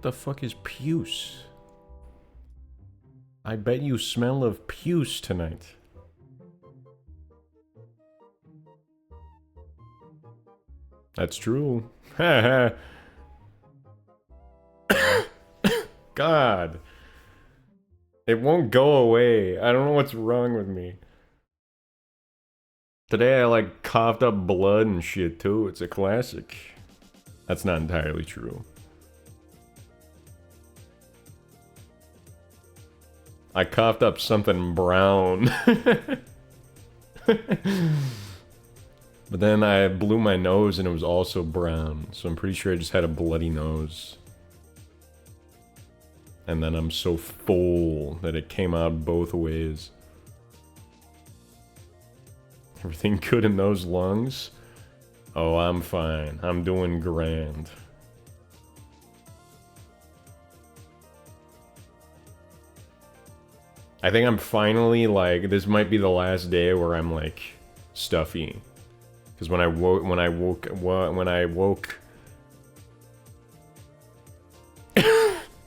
What the fuck is puce? I bet you smell of puce tonight. That's true. God. It won't go away. I don't know what's wrong with me. Today I like coughed up blood and shit too. It's a classic. That's not entirely true. I coughed up something brown. But then I blew my nose and it was also brown. So I'm pretty sure I just had a bloody nose. And then I'm so full that it came out both ways. Everything good in those lungs? Oh, I'm fine. I'm doing grand. I think I'm finally like, this might be the last day where I'm like stuffy. Because when I woke,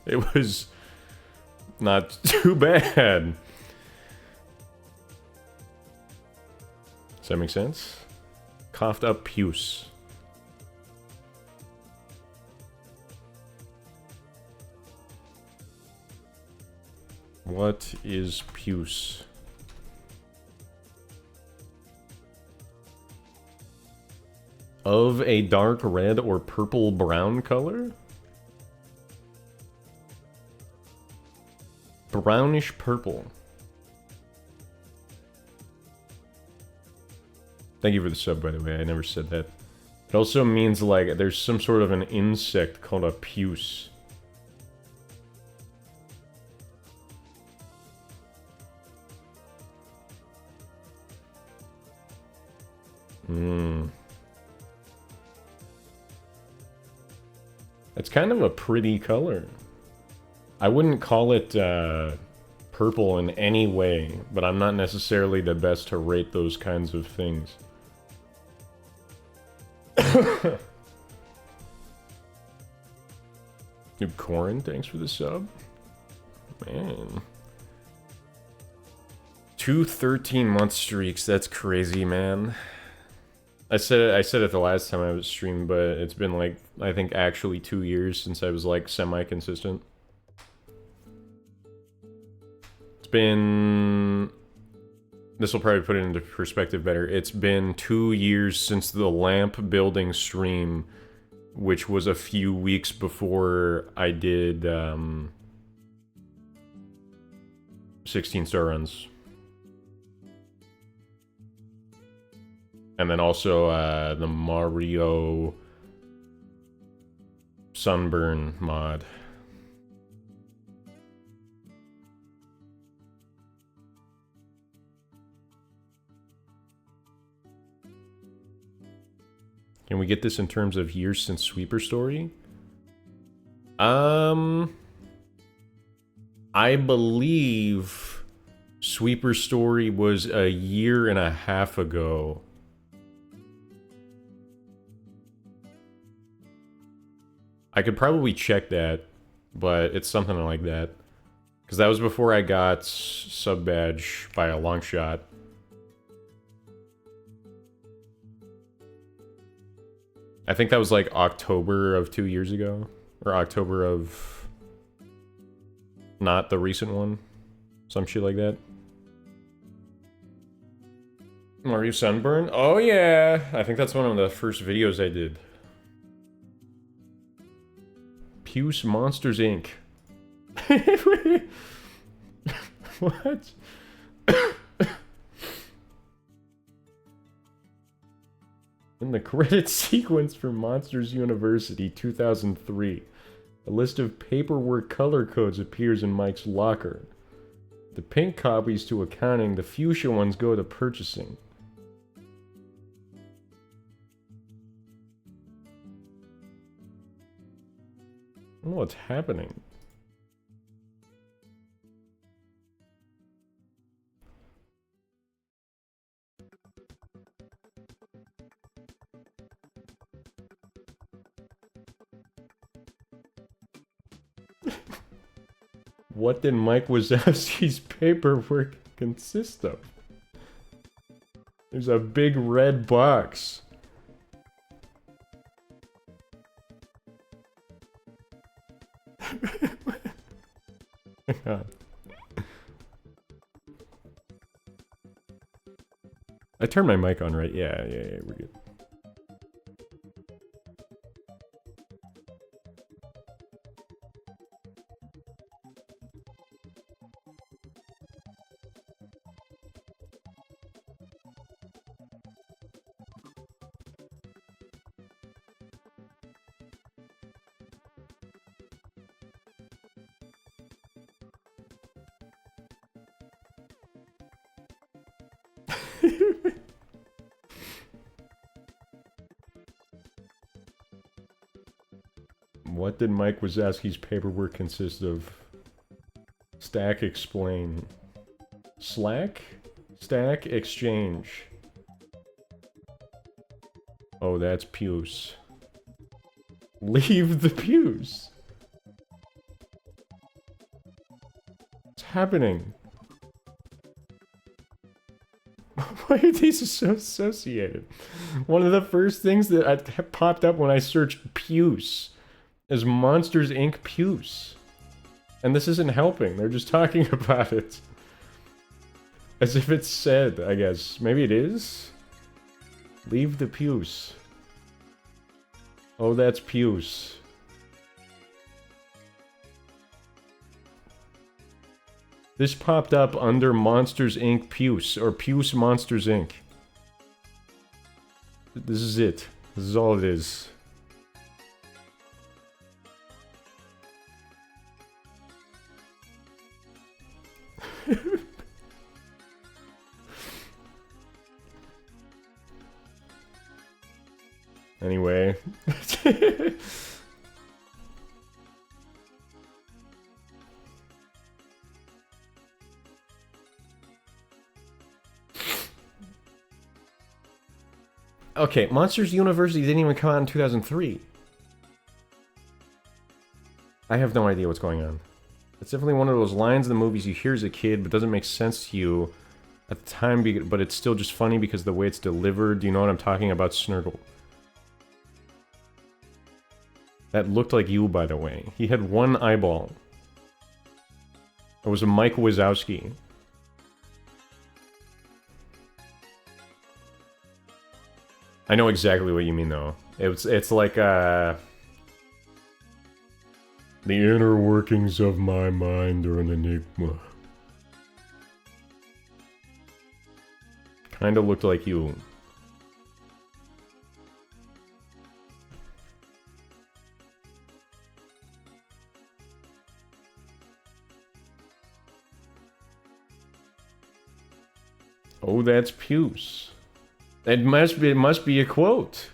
it was not too bad. Does that make sense? Coughed up puce. What is puce? Of a dark red or purple brown color? Brownish purple. Thank you for the sub, by the way. I never said that. It also means, like, there's some sort of an insect called a puce. It's kind of a pretty color. I wouldn't call it purple in any way, but I'm not necessarily the best to rate those kinds of things. Noob Corin, thanks for the sub. Man. 2 13-month streaks, that's crazy, man. I said it the last time I was streamed, but it's been like, I think actually 2 years since I was like semi-consistent. It's been... This will probably put it into perspective better. It's been 2 years since the lamp building stream, which was a few weeks before I did 16-star runs. And then also the Mario Sunburn mod. Can we get this in terms of years since Sweeper Story? I believe Sweeper Story was a year and a half ago. I could probably check that, but it's something like that. Because that was before I got sub badge by a long shot. I think that was like October of 2 years ago. Or October of... Not the recent one. Some shit like that. Mario Sunburn? Oh yeah! I think that's one of the first videos I did. Puce Monsters Inc. What? In the credit sequence for Monsters University 2003, a list of paperwork color codes appears in Mike's locker. The pink copies to accounting, the fuchsia ones go to purchasing. I don't know what's happening. What did Mike Wazowski's paperwork consist of? There's a big red box. Hang on. I turned my mic on, right? Yeah, we're good. What did Mike Wazowski's paperwork consist of? Stack explain. Slack? Stack exchange. Oh, that's Puce. Leave the Puce! What's happening? Why are these so associated? One of the first things that popped up when I searched Puce is Monsters Inc. Puce. And this isn't helping, they're just talking about it. As if it's said, I guess. Maybe it is? Leave the Puce. Oh, that's Puce. This popped up under Monsters Inc. Puce, or Puce Monsters Inc. This is it. This is all it is. Anyway. Okay, Monsters University didn't even come out in 2003. I have no idea what's going on. It's definitely one of those lines in the movies you hear as a kid, but doesn't make sense to you at the time, but it's still just funny because of the way it's delivered. Do you know what I'm talking about, Snurgle? That looked like you, by the way. He had one eyeball. It was a Mike Wazowski. I know exactly what you mean, though. It's like, the inner workings of my mind are an enigma. Kinda looked like you. Oh, that's Puce. It must be a quote.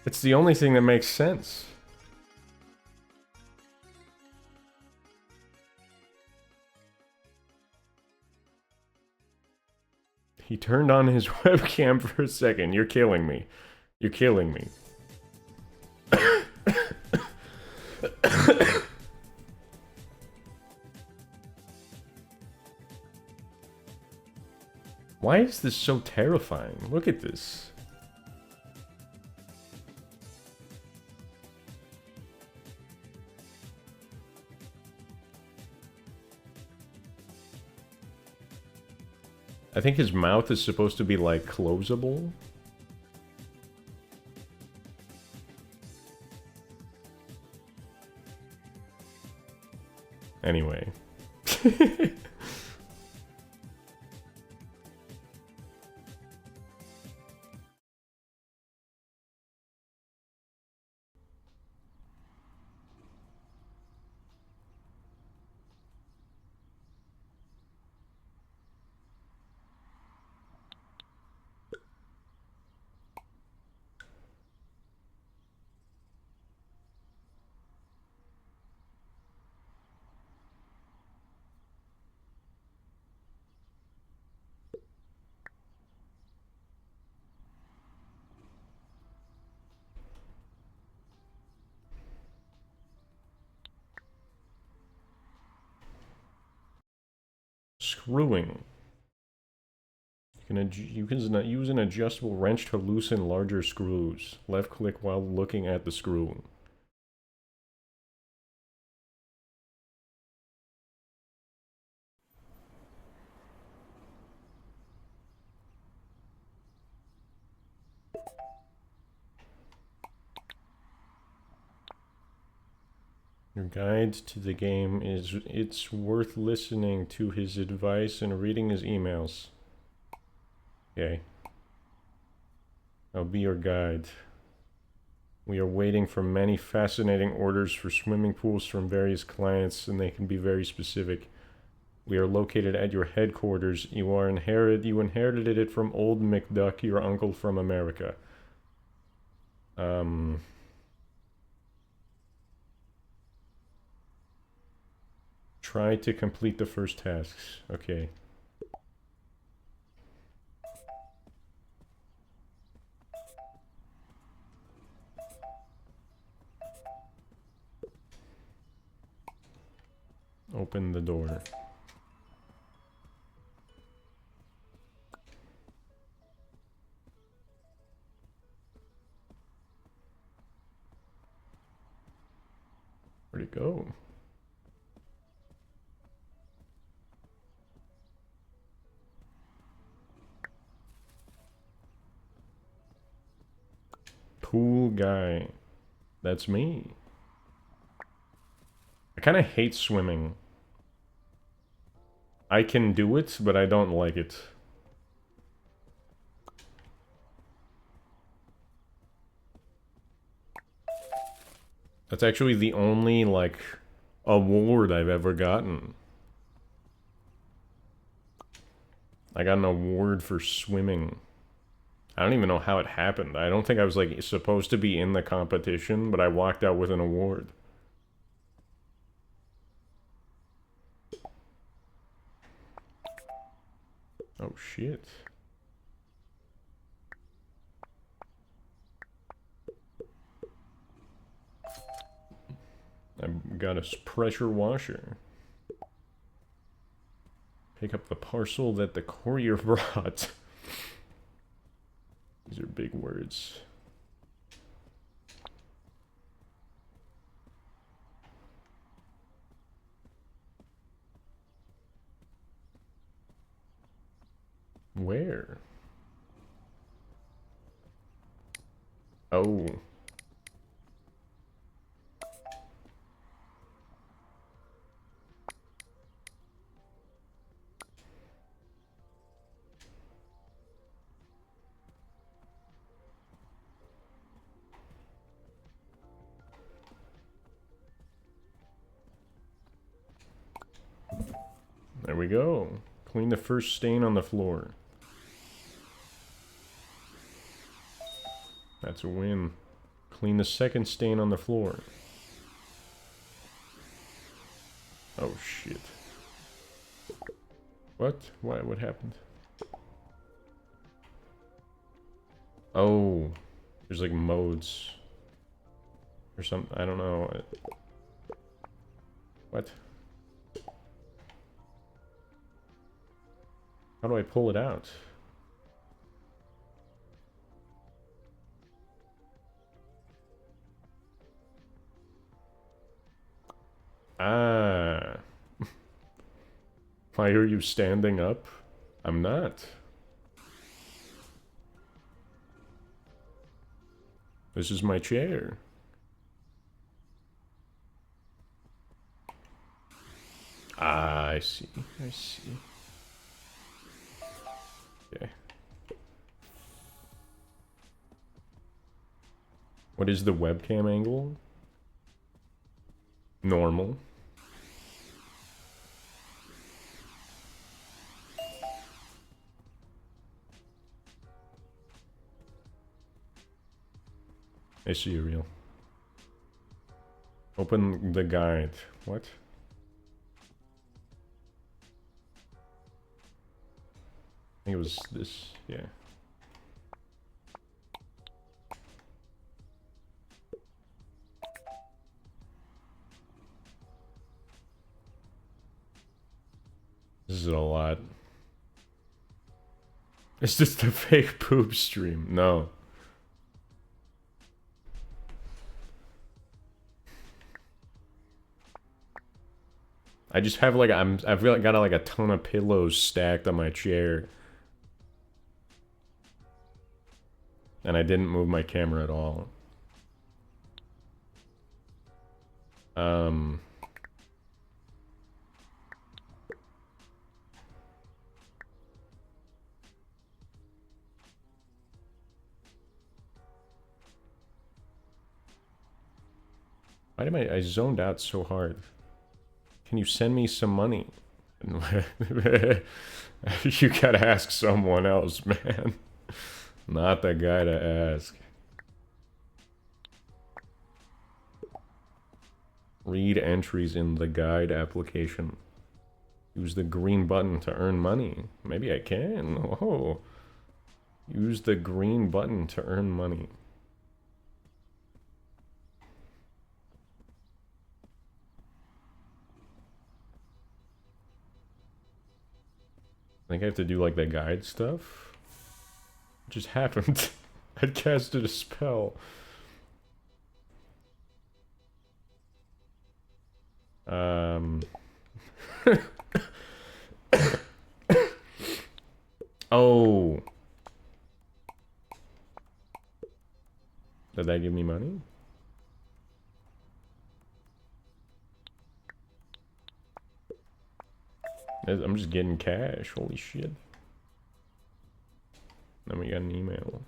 It's the only thing that makes sense. He turned on his webcam for a second. You're killing me. You're killing me. Why is this so terrifying? Look at this. I think his mouth is supposed to be, like, closable. Anyway. Screwing. You can use an adjustable wrench to loosen larger screws. Left click while looking at the screw. Your guide to the game is it's worth listening to his advice and reading his emails. Okay. I'll be your guide. We are waiting for many fascinating orders for swimming pools from various clients, and they can be very specific. We are located at your headquarters. You inherited it from old McDuck, your uncle from America. Try to complete the first tasks. Okay. Open the door. Where'd it go? Pool guy. That's me. I kind of hate swimming. I can do it, but I don't like it. That's actually the only, like, award I've ever gotten. I got an award for swimming. I don't even know how it happened. I don't think I was, like, supposed to be in the competition, but I walked out with an award. Oh, shit. I've got a pressure washer. Pick up the parcel that the courier brought. These are big words. Where? Oh. There we go. Clean the first stain on the floor. That's a win. Clean the second stain on the floor. Oh, shit. What? Why? What happened? Oh. There's like modes. Or something. I don't know. What? How do I pull it out? Ah. Why are you standing up? I'm not. This is my chair. Ah, I see. I see. Okay. What is the webcam angle? Normal. I see you real. Open the guide. What? I think it was this, yeah. This is a lot. It's just a fake poop stream. No. I just have like I've got like a ton of pillows stacked on my chair. And I didn't move my camera at all. Why am I zoned out so hard? Can you send me some money? You gotta ask someone else, man. Not the guy to ask. Read entries in the guide application. Use the green button to earn money. Maybe I can. Oh. Use the green button to earn money. I think I have to do like the guide stuff. It just happened. I casted a spell. Oh. Did that give me money? I'm just getting cash. Holy shit. Then we got an email.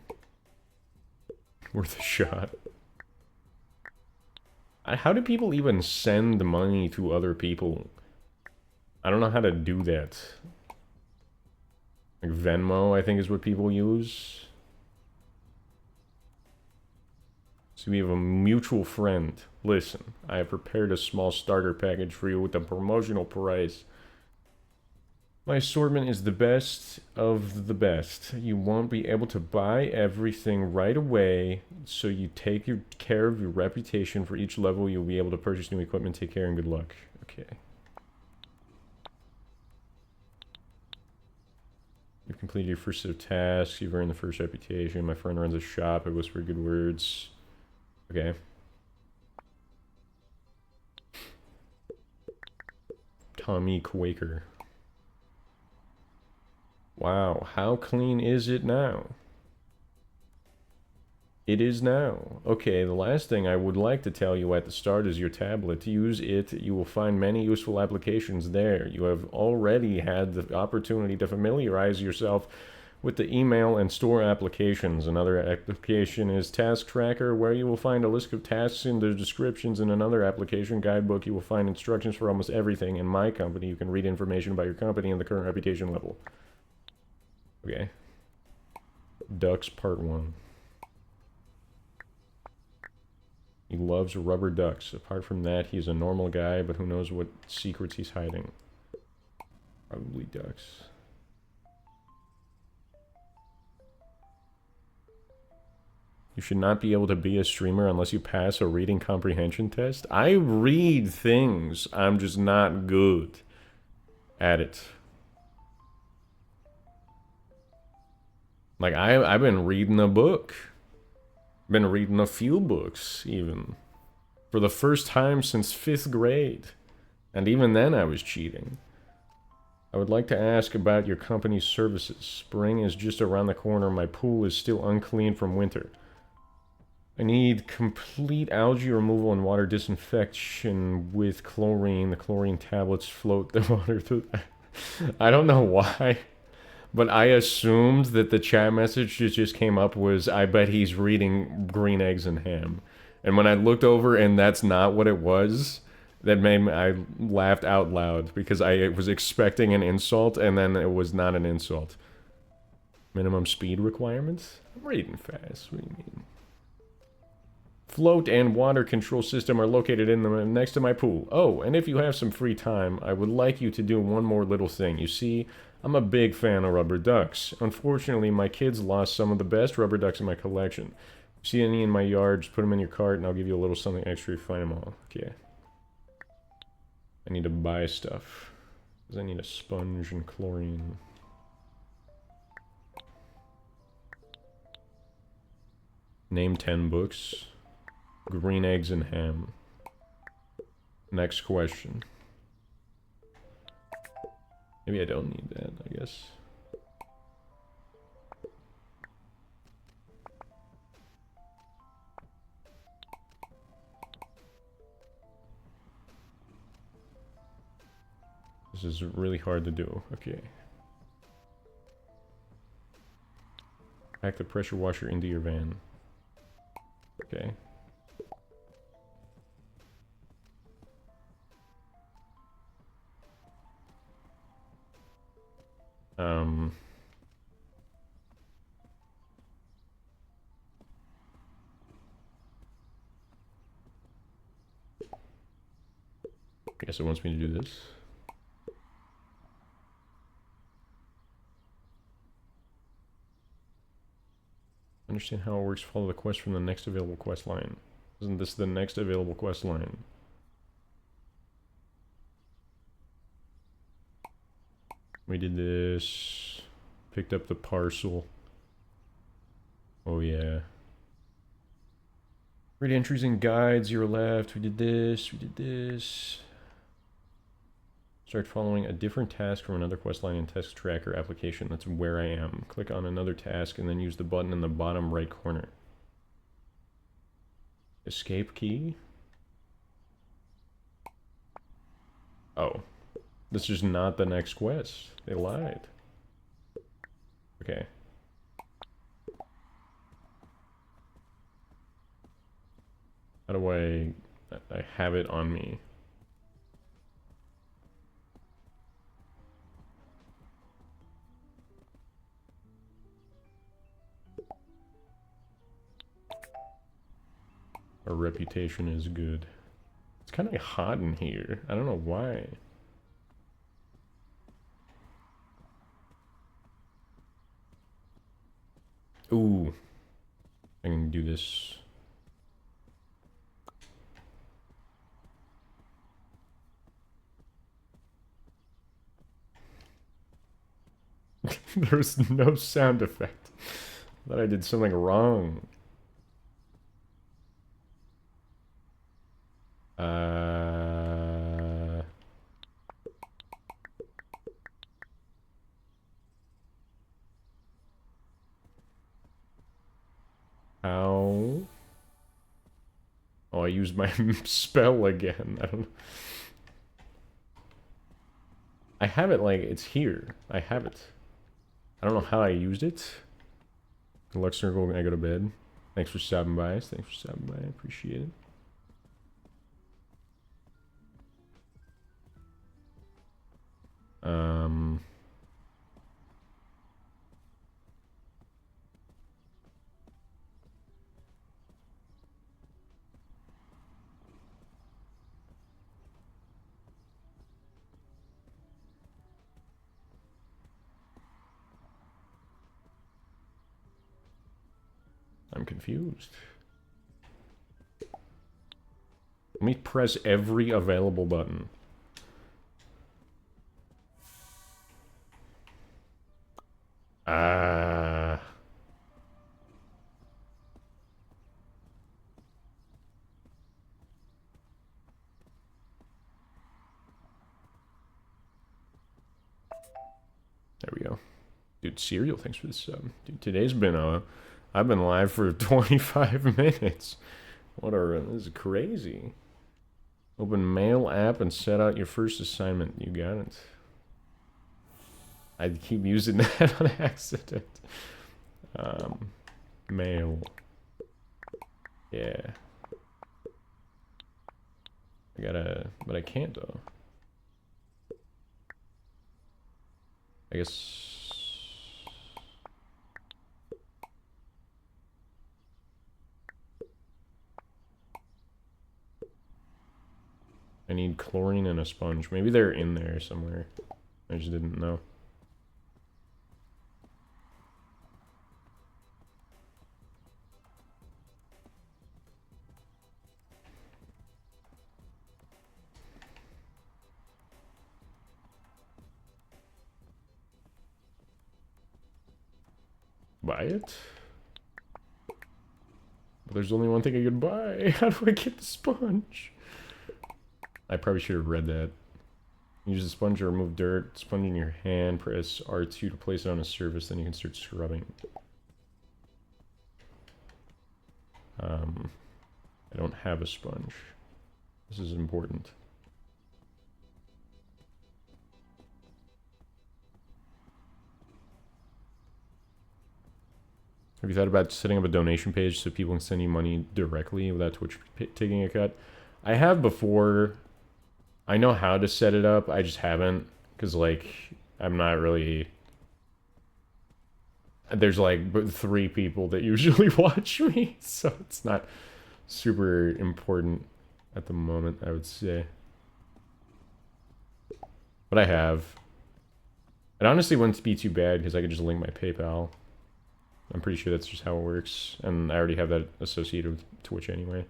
Worth a shot. How do people even send money to other people? I don't know how to do that. Like Venmo, I think is what people use. So we have a mutual friend. Listen, I have prepared a small starter package for you with a promotional price. My assortment is the best of the best. You won't be able to buy everything right away, so you take care of your reputation. For each level, you'll be able to purchase new equipment. Take care and good luck. Okay. You've completed your first set of tasks. You've earned the first reputation. My friend runs a shop. I whisper good words. Okay. Tommy Quaker. Wow, how clean is it now? It is now. Okay, the last thing I would like to tell you at the start is your tablet. Use it. You will find many useful applications there. You have already had the opportunity to familiarize yourself with the email and store applications. Another application is Task Tracker, where you will find a list of tasks in the descriptions. In another application, Guidebook, you will find instructions for almost everything. In My Company, you can read information about your company and the current reputation level. Okay. Ducks Part 1. He loves rubber ducks. Apart from that, he's a normal guy, but who knows what secrets he's hiding. Probably ducks. You should not be able to be a streamer unless you pass a reading comprehension test. I read things. I'm just not good at it. Like, I've been reading a book. Been reading a few books, even. For the first time since 5th grade. And even then I was cheating. I would like to ask about your company's services. Spring is just around the corner. My pool is still unclean from winter. I need complete algae removal and water disinfection with chlorine. The chlorine tablets float the water through. I don't know why. But I assumed that the chat message that just came up was, I bet he's reading Green Eggs and Ham. And when I looked over and that's not what it was, that made me, I laughed out loud because I was expecting an insult and then it was not an insult. Minimum speed requirements? I'm reading fast. What do you mean? Float and water control system are located in the next to my pool. Oh, and if you have some free time, I would like you to do one more little thing. You see, I'm a big fan of rubber ducks. Unfortunately, my kids lost some of the best rubber ducks in my collection. If you see any in my yard, just put them in your cart and I'll give you a little something extra if you find them all. Okay. I need to buy stuff. Because I need a sponge and chlorine. Name 10 books. Green eggs and ham. Next question. Maybe I don't need that, I guess. This is really hard to do. Okay. Pack the pressure washer into your van. Okay. I guess it wants me to do this. Understand how it works. Follow the quest from the next available quest line. Isn't this the next available quest line? We did this. Picked up the parcel. Oh yeah. Read entries and guides, you're left. We did this, we did this. Start following a different task from another quest line in task tracker application. That's where I am. Click on another task and then use the button in the bottom right corner. Escape key? Oh. This is not the next quest. They lied. Okay. How do I have it on me? Our reputation is good. It's kind of hot in here. I don't know why. Ooh. I can do this. There's no sound effect. I thought I did something wrong. How? Oh, I used my spell again. I don't know. I have it like, it's here. I have it. I don't know how I used it. Lux Circle, when I go to bed. Thanks for stopping by. Thanks for stopping by. I appreciate it. I'm confused. Let me press every available button. There we go. Dude, Serial, thanks for the sub. Dude, today's been I've been live for 25 minutes. This is crazy. Open Mail app and set out your first assignment. You got it. I keep using that on accident. Mail. Yeah. I gotta, but I can't though. I guess. I need chlorine and a sponge. Maybe they're in there somewhere. I just didn't know. buy it? But there's only one thing I can buy. How do I get the sponge? I probably should have read that. Use the sponge to remove dirt. Sponge in your hand. Press R2 to place it on a surface. Then you can start scrubbing. I don't have a sponge. This is important. Have you thought about setting up a donation page so people can send you money directly without Twitch taking a cut? I have before. I know how to set it up. I just haven't. Because, like, I'm not really... There's, like, 3 people that usually watch me. So it's not super important at the moment, I would say. But I have. It honestly wouldn't be too bad because I could just link my PayPal. I'm pretty sure that's just how it works, and I already have that associated with Twitch anyway.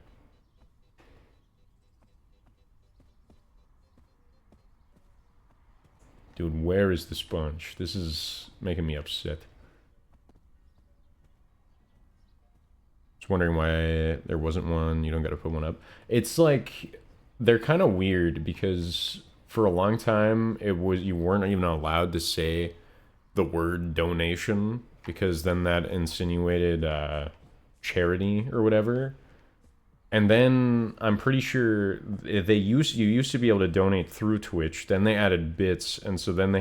Dude, where is the sponge? This is making me upset. Just wondering why there wasn't one. You don't gotta put one up. It's like, they're kind of weird because for a long time, you weren't even allowed to say the word donation, because then that insinuated charity or whatever. And then I'm pretty sure you used to be able to donate through Twitch. Then they added bits, and so then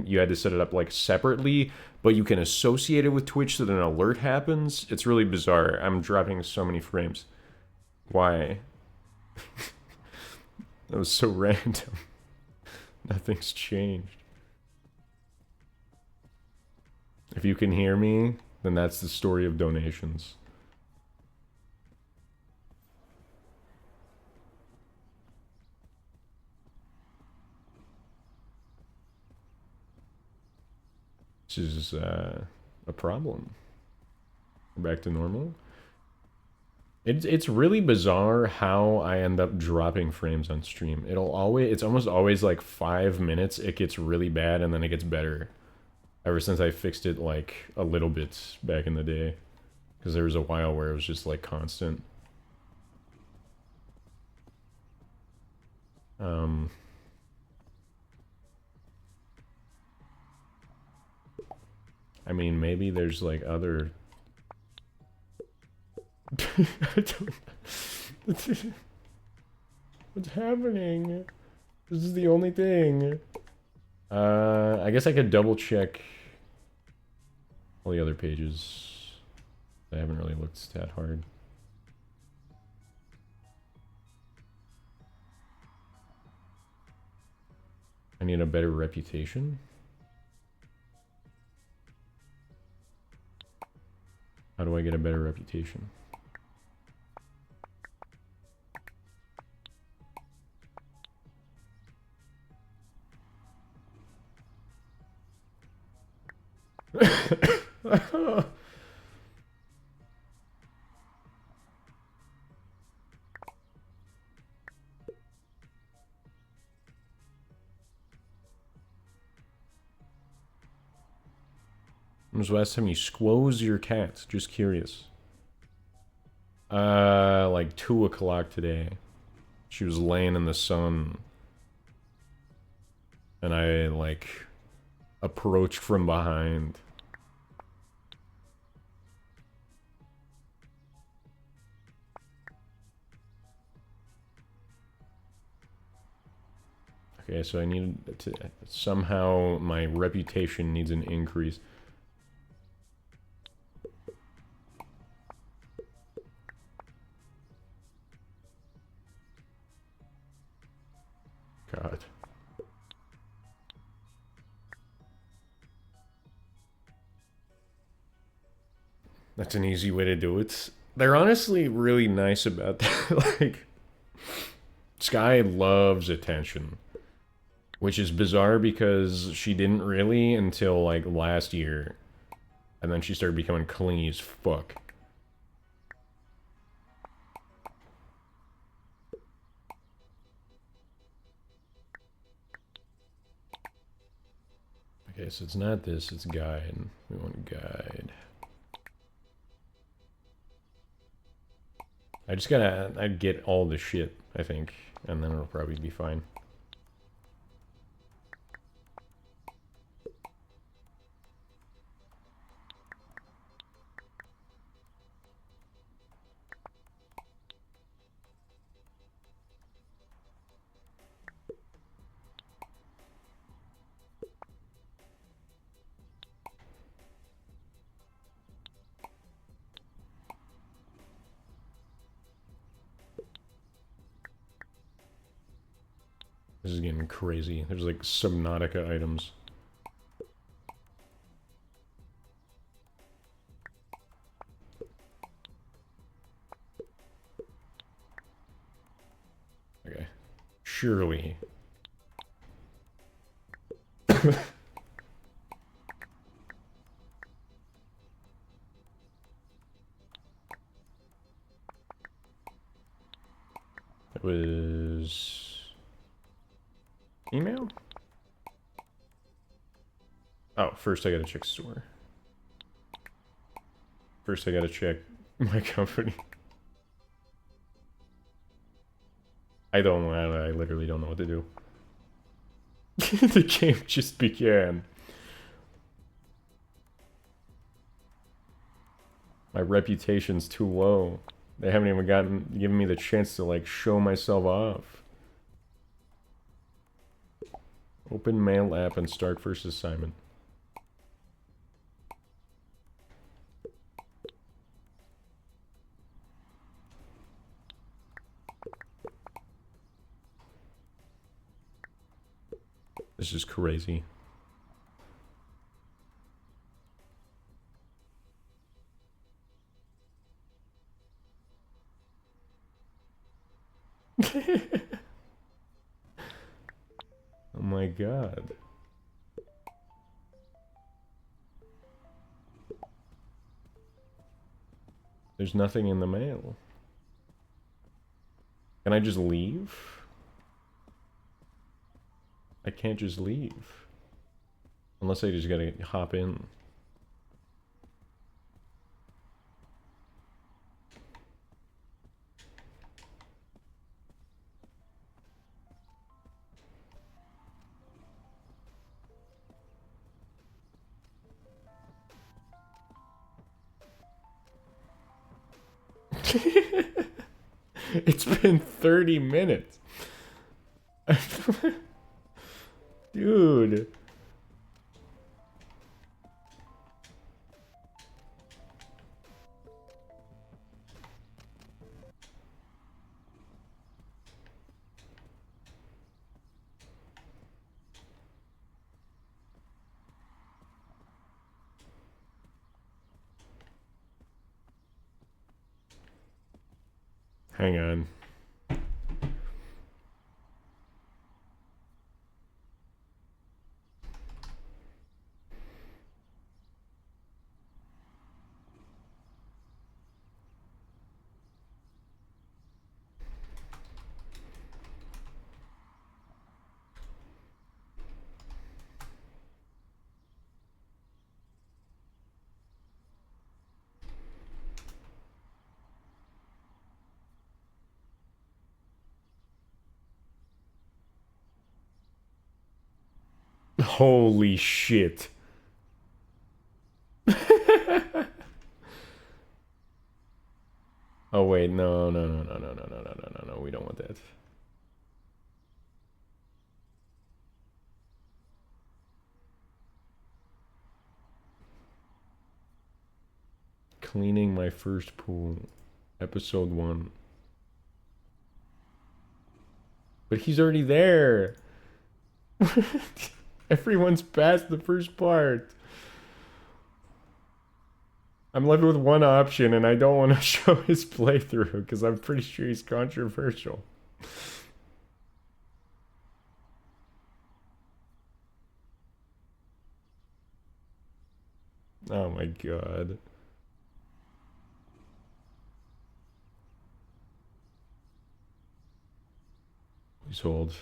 you had to set it up like separately, but you can associate it with Twitch so that an alert happens. It's really bizarre. I'm dropping so many frames. Why? That was so random. Nothing's changed. If you can hear me, then that's the story of donations. This is a problem. We're back to normal. It's really bizarre how I end up dropping frames on stream. It's almost always like 5 minutes. It gets really bad and then it gets better. Ever since I fixed it like a little bit back in the day. Because there was a while where it was just like constant. I mean, maybe there's like other... I don't... What's happening? This is the only thing. I guess I could double check all the other pages. I haven't really looked that hard. I need a better reputation. How do I get a better reputation? When was the last time you squoze your cat? Just curious. Like 2 o'clock today. She was laying in the sun. And I, like, approached from behind. Okay, so I need to... Somehow my reputation needs an increase. God. That's an easy way to do it. They're honestly really nice about that. Like, Sky loves attention. Which is bizarre because she didn't really until, like, last year. And then she started becoming clingy as fuck. Okay, so it's not this, it's guide. We want guide. I just gotta, I'd get all the shit, I think, and then it'll probably be fine. This is getting crazy. There's like Subnautica items. Okay. Surely. It was... email? Oh, first I gotta check store. First I gotta check my company. I literally don't know what to do. The game just began. My reputation's too low. They haven't even given me the chance to like show myself off. Open mail app and start first assignment. This is crazy. Oh my god. There's nothing in the mail. Can I just leave? I can't just leave. Unless I just gotta hop in. It's been 30 minutes. Dude. Hang on. Holy shit. Oh wait, no, we don't want that. Cleaning my first pool. Episode 1. But he's already there. Everyone's past the first part. I'm left with one option, and I don't want to show his playthrough, because I'm pretty sure he's controversial. Oh my god. Please hold.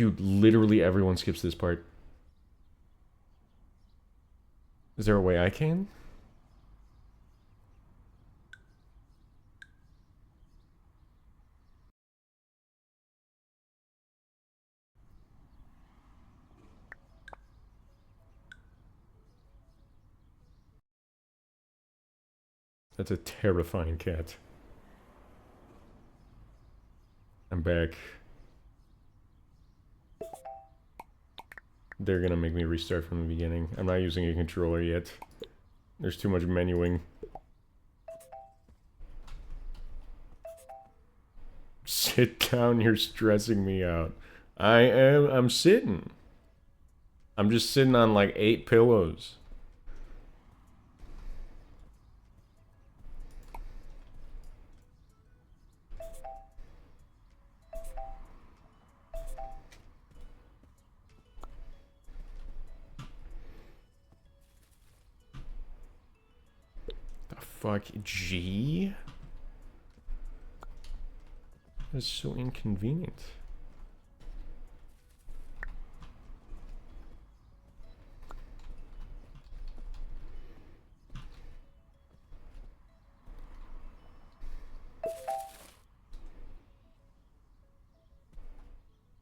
Dude, literally everyone skips this part. Is there a way I can? That's a terrifying cat. I'm back. They're gonna make me restart from the beginning. I'm not using a controller yet. There's too much menuing. Sit down, you're stressing me out. I'm sitting. I'm just sitting on like 8 pillows. The fuck? G? That's so inconvenient.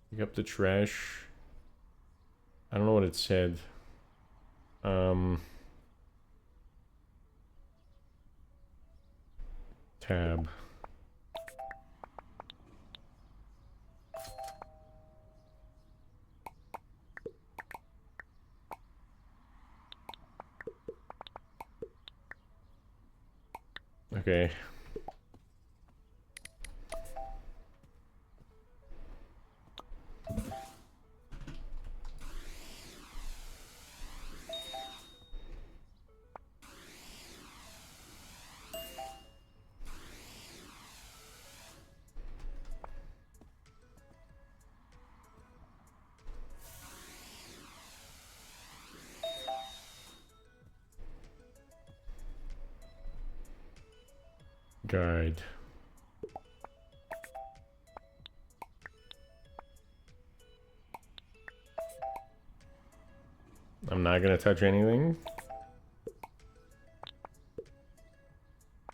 Pick up the trash. I don't know what it said. Tab. Okay. Guide. I'm not gonna touch anything.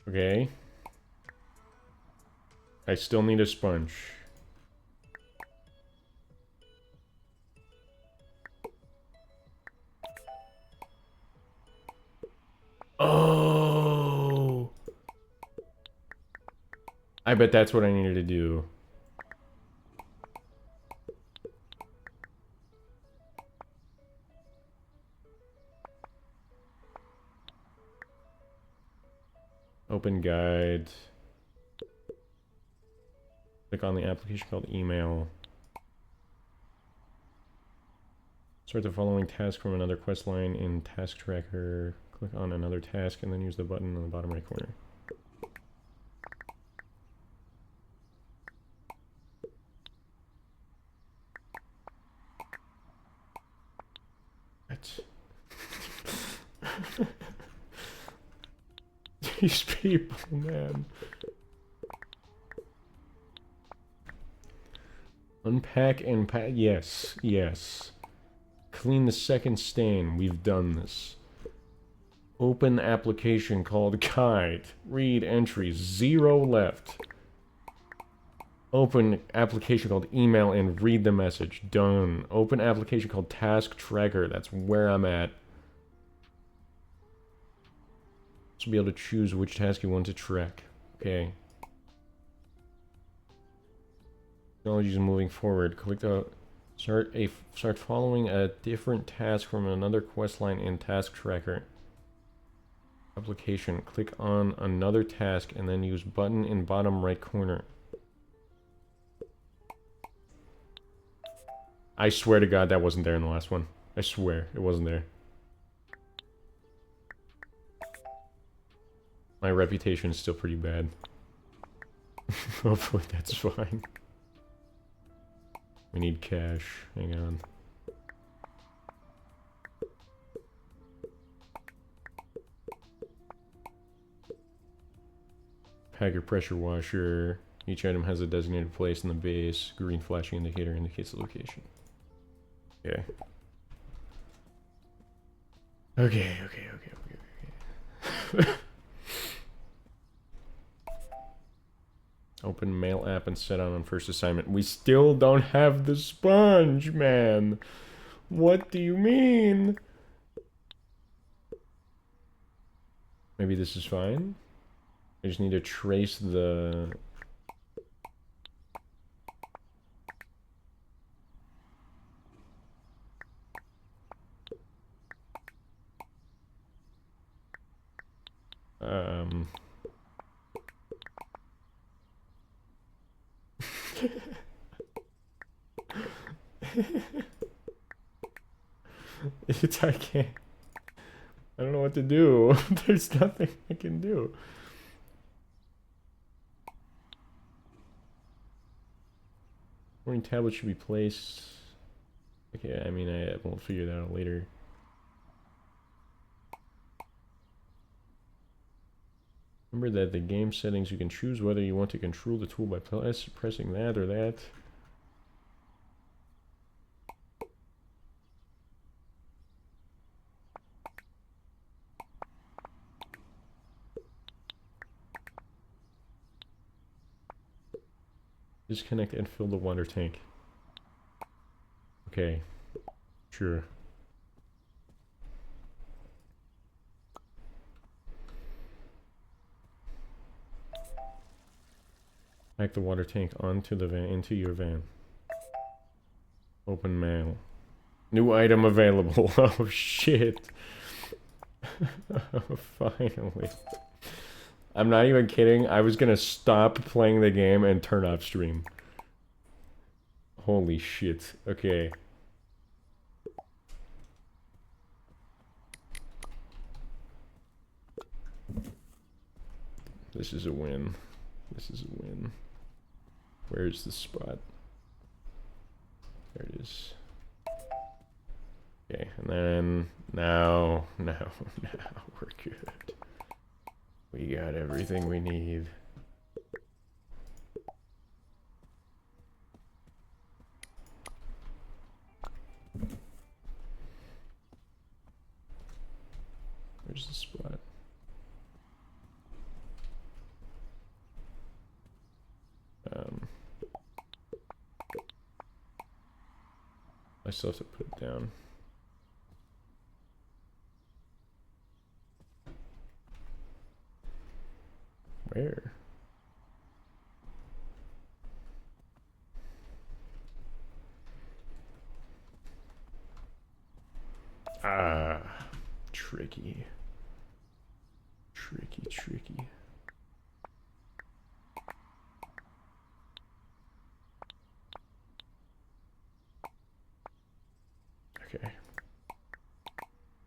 Okay. I still need a sponge. Oh! I bet that's what I needed to do. Open guide. Click on the application called email. Start the following task from another quest line in task tracker. Click on another task and then use the button on the bottom right corner. What? These people, man. Unpack and pack. Yes, yes. Clean the second stain. We've done this. Open application called Guide. Read entries. 0 left. Open application called Email and read the message. Done. Open application called Task Tracker. That's where I'm at. So be able to choose which task you want to track. Okay. Technology is moving forward. Click the start following a different task from another quest line in Task Tracker. Application. Click on another task and then use button in bottom right corner. I swear to God that wasn't there in the last one. I swear it wasn't there. My reputation is still pretty bad. Hopefully that's fine. We need cash. Hang on. Packer pressure washer. Each item has a designated place in the base. Green flashing indicator indicates the location. Okay. Okay. Open mail app and set on first assignment. We still don't have the sponge, man. What do you mean? Maybe this is fine. I just need to trace the... I can't. I don't know what to do. There's nothing I can do. Warning tablet should be placed. Okay, I mean, I won't figure that out later. Remember that the game settings, you can choose whether you want to control the tool by pressing that or that. Disconnect and fill the water tank. Okay, sure. Pack the water tank onto the van, into your van. Open mail. New item available. Oh shit. Finally. I'm not even kidding. I was gonna stop playing the game and turn off stream. Holy shit. Okay. This is a win. This is a win. Where's the spot? There it is. Okay, and then now we're good. We got everything we need. Where's the spot? I still have to put it down. Where? Ah, tricky. Tricky. Okay.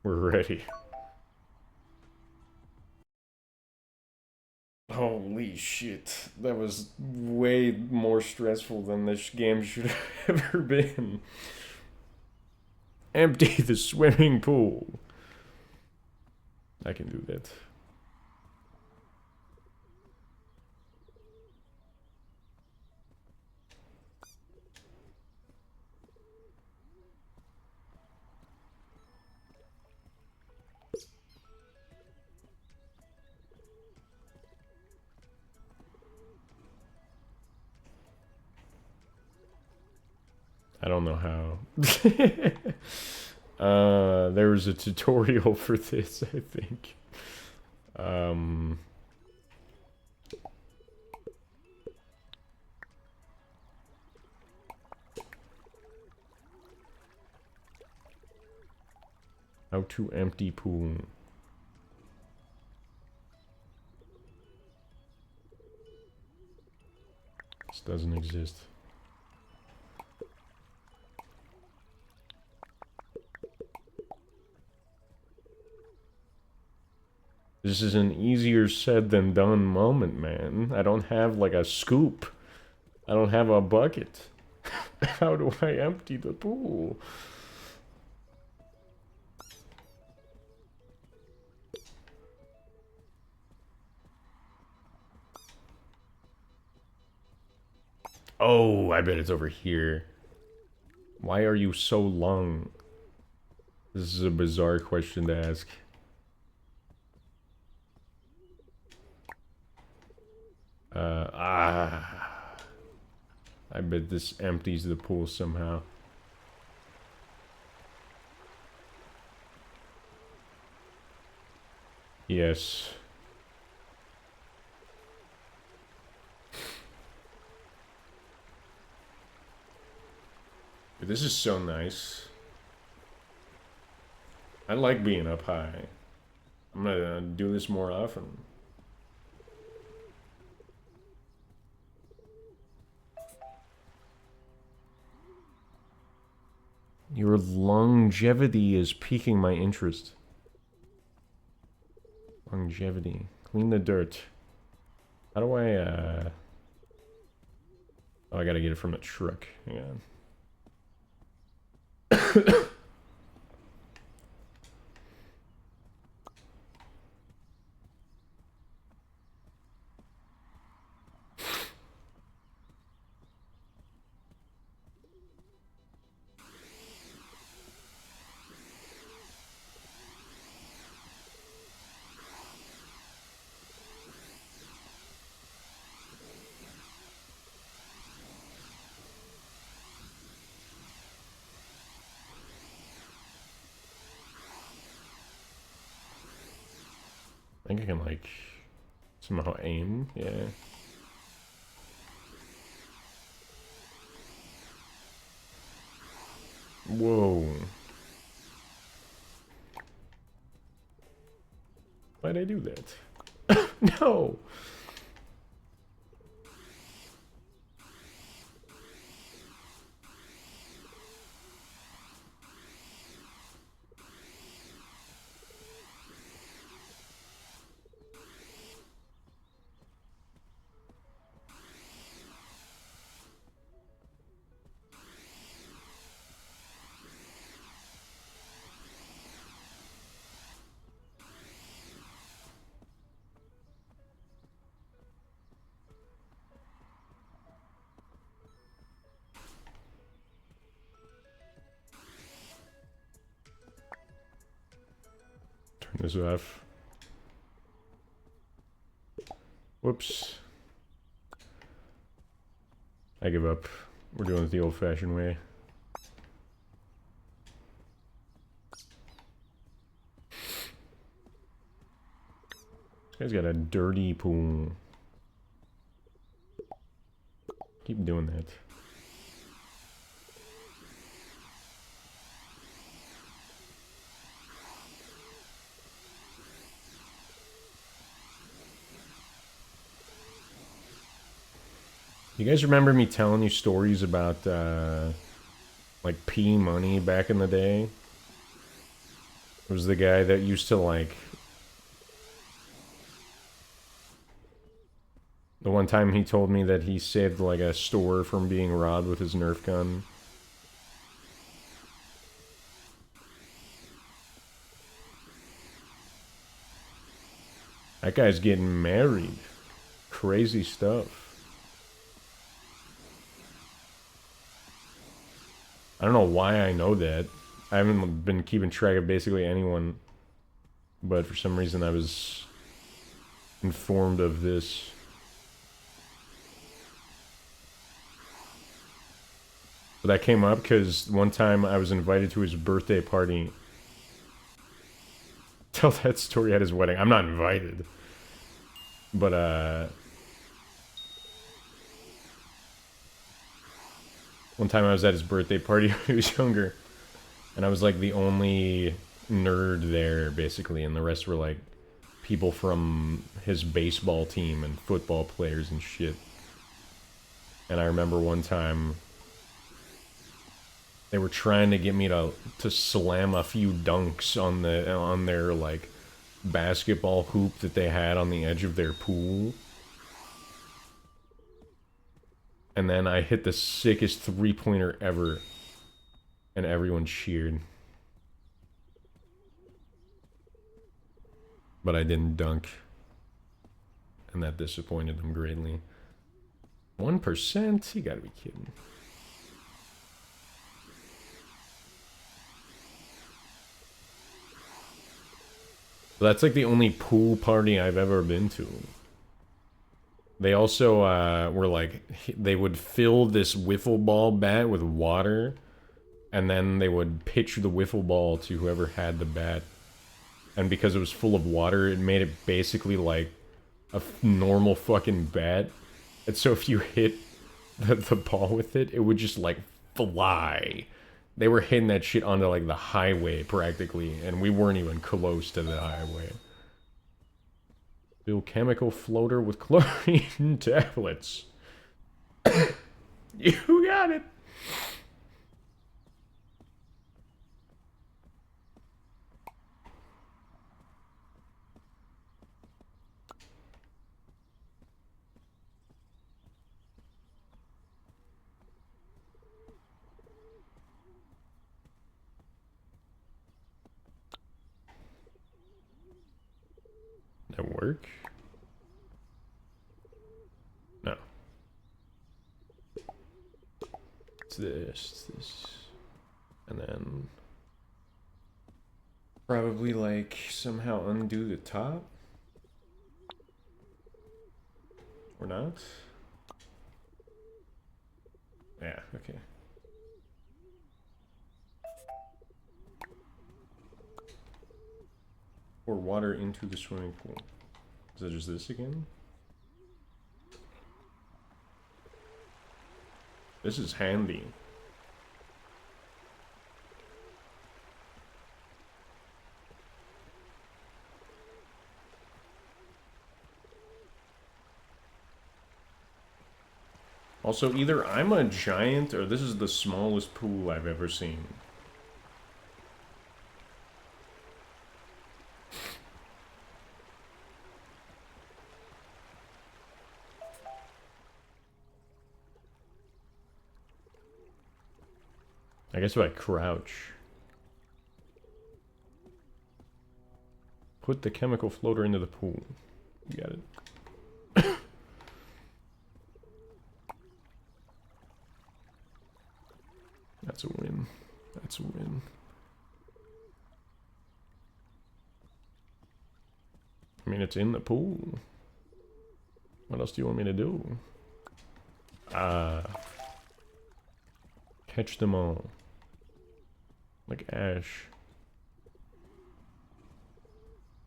We're ready. Holy shit. That was way more stressful than this game should have ever been. Empty the swimming pool. I can do that. I don't know how. There was a tutorial for this, I think. How to empty pool. This doesn't exist. This is an easier said than done moment, man. I don't have like a scoop. I don't have a bucket. How do I empty the pool? Oh, I bet it's over here. Why are you so long? This is a bizarre question to ask. I bet this empties the pool somehow. Yes. This is so nice. I like being up high. I'm gonna do this more often. Your longevity is piquing my interest. Longevity. Clean the dirt. How do I, Oh, I gotta get it from a truck. Hang on. I think I can, like, somehow aim. Yeah. Whoa. Why'd I do that? No! Turn this off. Whoops. I give up. We're doing it the old-fashioned way. This guy's got a dirty pool. Keep doing that. You guys remember me telling you stories about, like, P Money back in the day? It was the guy that used to, like... The one time he told me that he saved, like, a store from being robbed with his Nerf gun. That guy's getting married. Crazy stuff. I don't know why I know that. I haven't been keeping track of basically anyone. But for some reason I was informed of this. But that came up because one time I was invited to his birthday party. Tell that story at his wedding. I'm not invited. But, one time I was at his birthday party when he was younger. And I was like the only nerd there, basically. And the rest were like people from his baseball team and football players and shit. And I remember one time they were trying to get me to slam a few dunks on their like basketball hoop that they had on the edge of their pool. And then I hit the sickest three-pointer ever. And everyone cheered. But I didn't dunk. And that disappointed them greatly. 1%? You gotta be kidding. That's like the only pool party I've ever been to. They also were like, they would fill this wiffle ball bat with water, and then they would pitch the wiffle ball to whoever had the bat. And because it was full of water, it made it basically like a normal fucking bat. And so if you hit the ball with it, it would just like fly. They were hitting that shit onto like the highway practically, and we weren't even close to the highway. Fill chemical floater with chlorine tablets. You got it. That work? No. It's this. And then probably like somehow undo the top? Or not? Yeah, okay. Pour water into the swimming pool. Is that just this again? This is handy. Also, either I'm a giant or this is the smallest pool I've ever seen. I guess if I crouch. Put the chemical floater into the pool. You got it. That's a win. That's a win. I mean, it's in the pool. What else do you want me to do? Catch them all. Like Ash.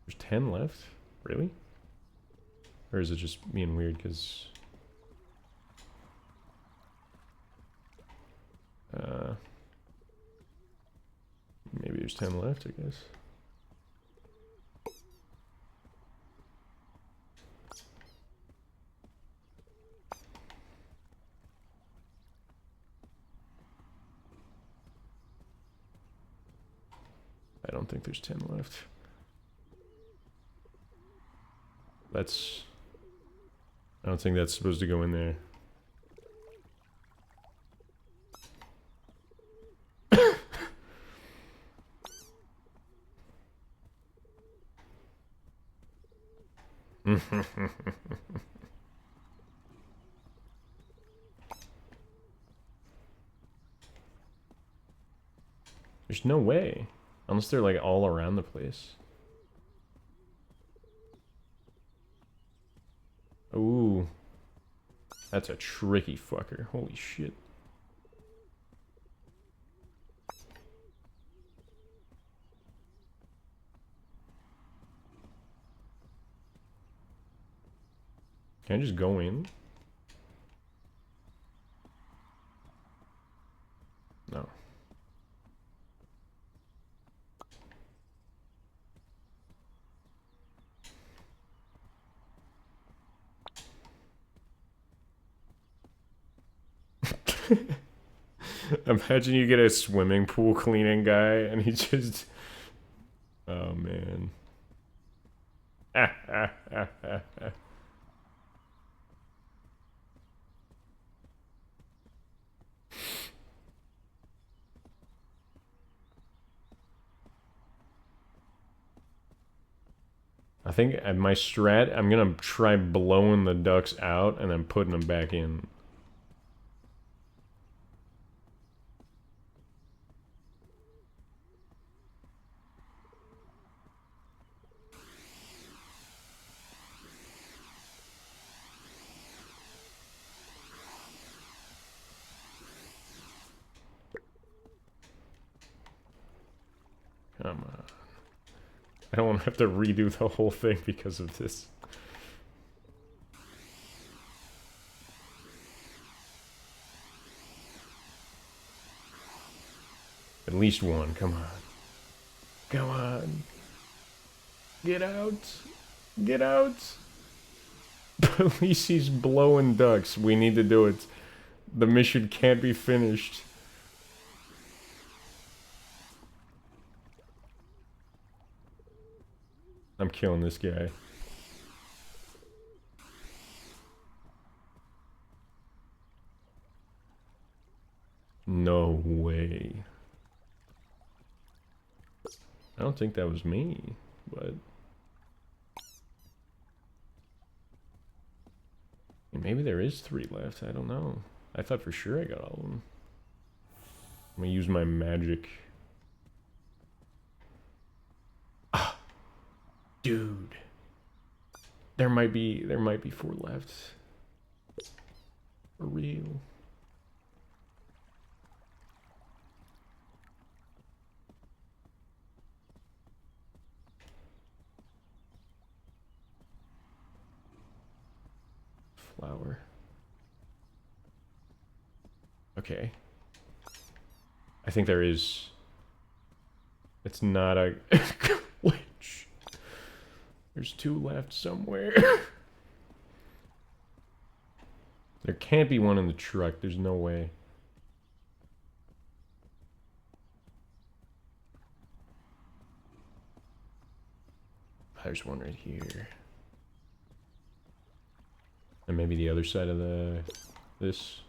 There's 10 left? Really? Or is it just being weird because... maybe there's 10 left, I guess. I don't think there's 10 left. That's... I don't think that's supposed to go in there. There's no way. Unless they're like all around the place. Ooh. That's a tricky fucker. Holy shit. Can I just go in? No. Imagine you get a swimming pool cleaning guy and he just... Oh, man. I think at my strat, I'm gonna try blowing the ducks out and then putting them back in. I don't want to have to redo the whole thing because of this. At least one, come on. Come on. Get out. Get out. At least he's blowing ducks. We need to do it. The mission can't be finished. I'm killing this guy. No way. I don't think that was me, but... maybe there is 3 left, I don't know. I thought for sure I got all of them. I'm gonna use my magic. Ah! Dude. There might be 4 left. For real. Flower. Okay. I think there is... it's not a glitch. There's 2 left somewhere. There can't be one in the truck. There's no way. There's one right here. And maybe the other side of this.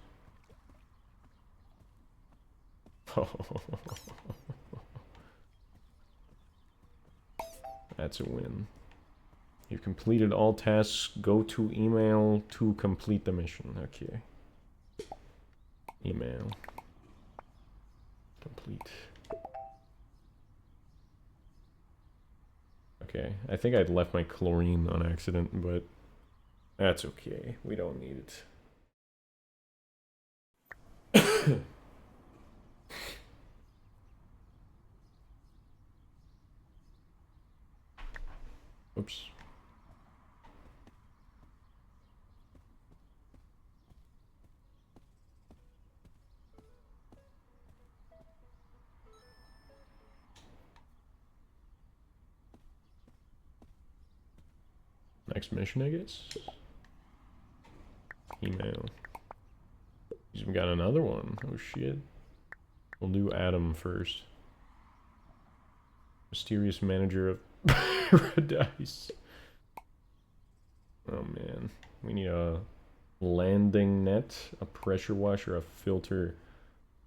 That's a win. You've completed all tasks. Go to email to complete the mission. Okay. Email. Complete. Okay. I think I'd left my chlorine on accident, but that's okay. We don't need it. Oops. Next mission, I guess. Email. He's even got another one. Oh shit. We'll do Adam first. Mysterious manager of Paradise. Oh man. We need a landing net, a pressure washer, a filter,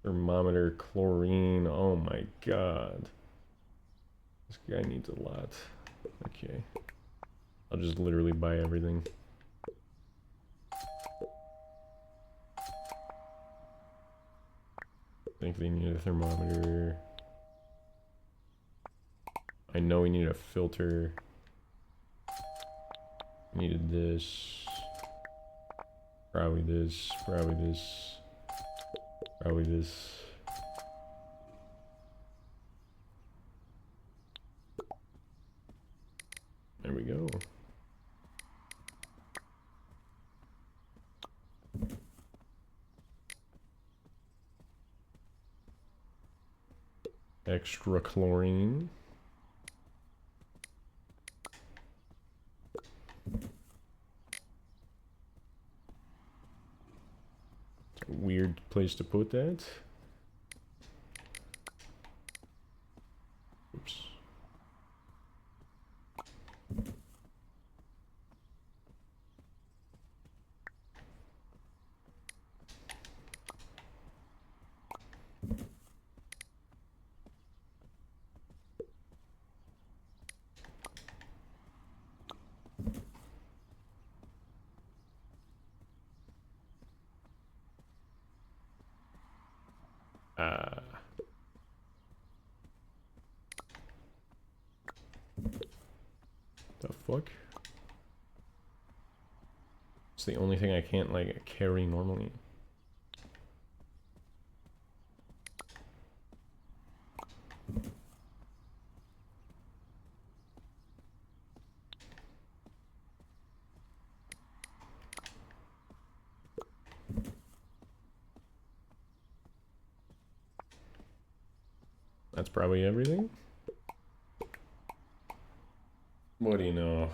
thermometer, chlorine. Oh my god. This guy needs a lot. Okay. I'll just literally buy everything. I think they need a thermometer. I know we need a filter. Needed this. Probably this. Probably this. Probably this. There we go. Extra chlorine. It's a weird place to put that. Oops. The fuck? It's the only thing I can't, like, carry normally. That's probably everything. What do you know?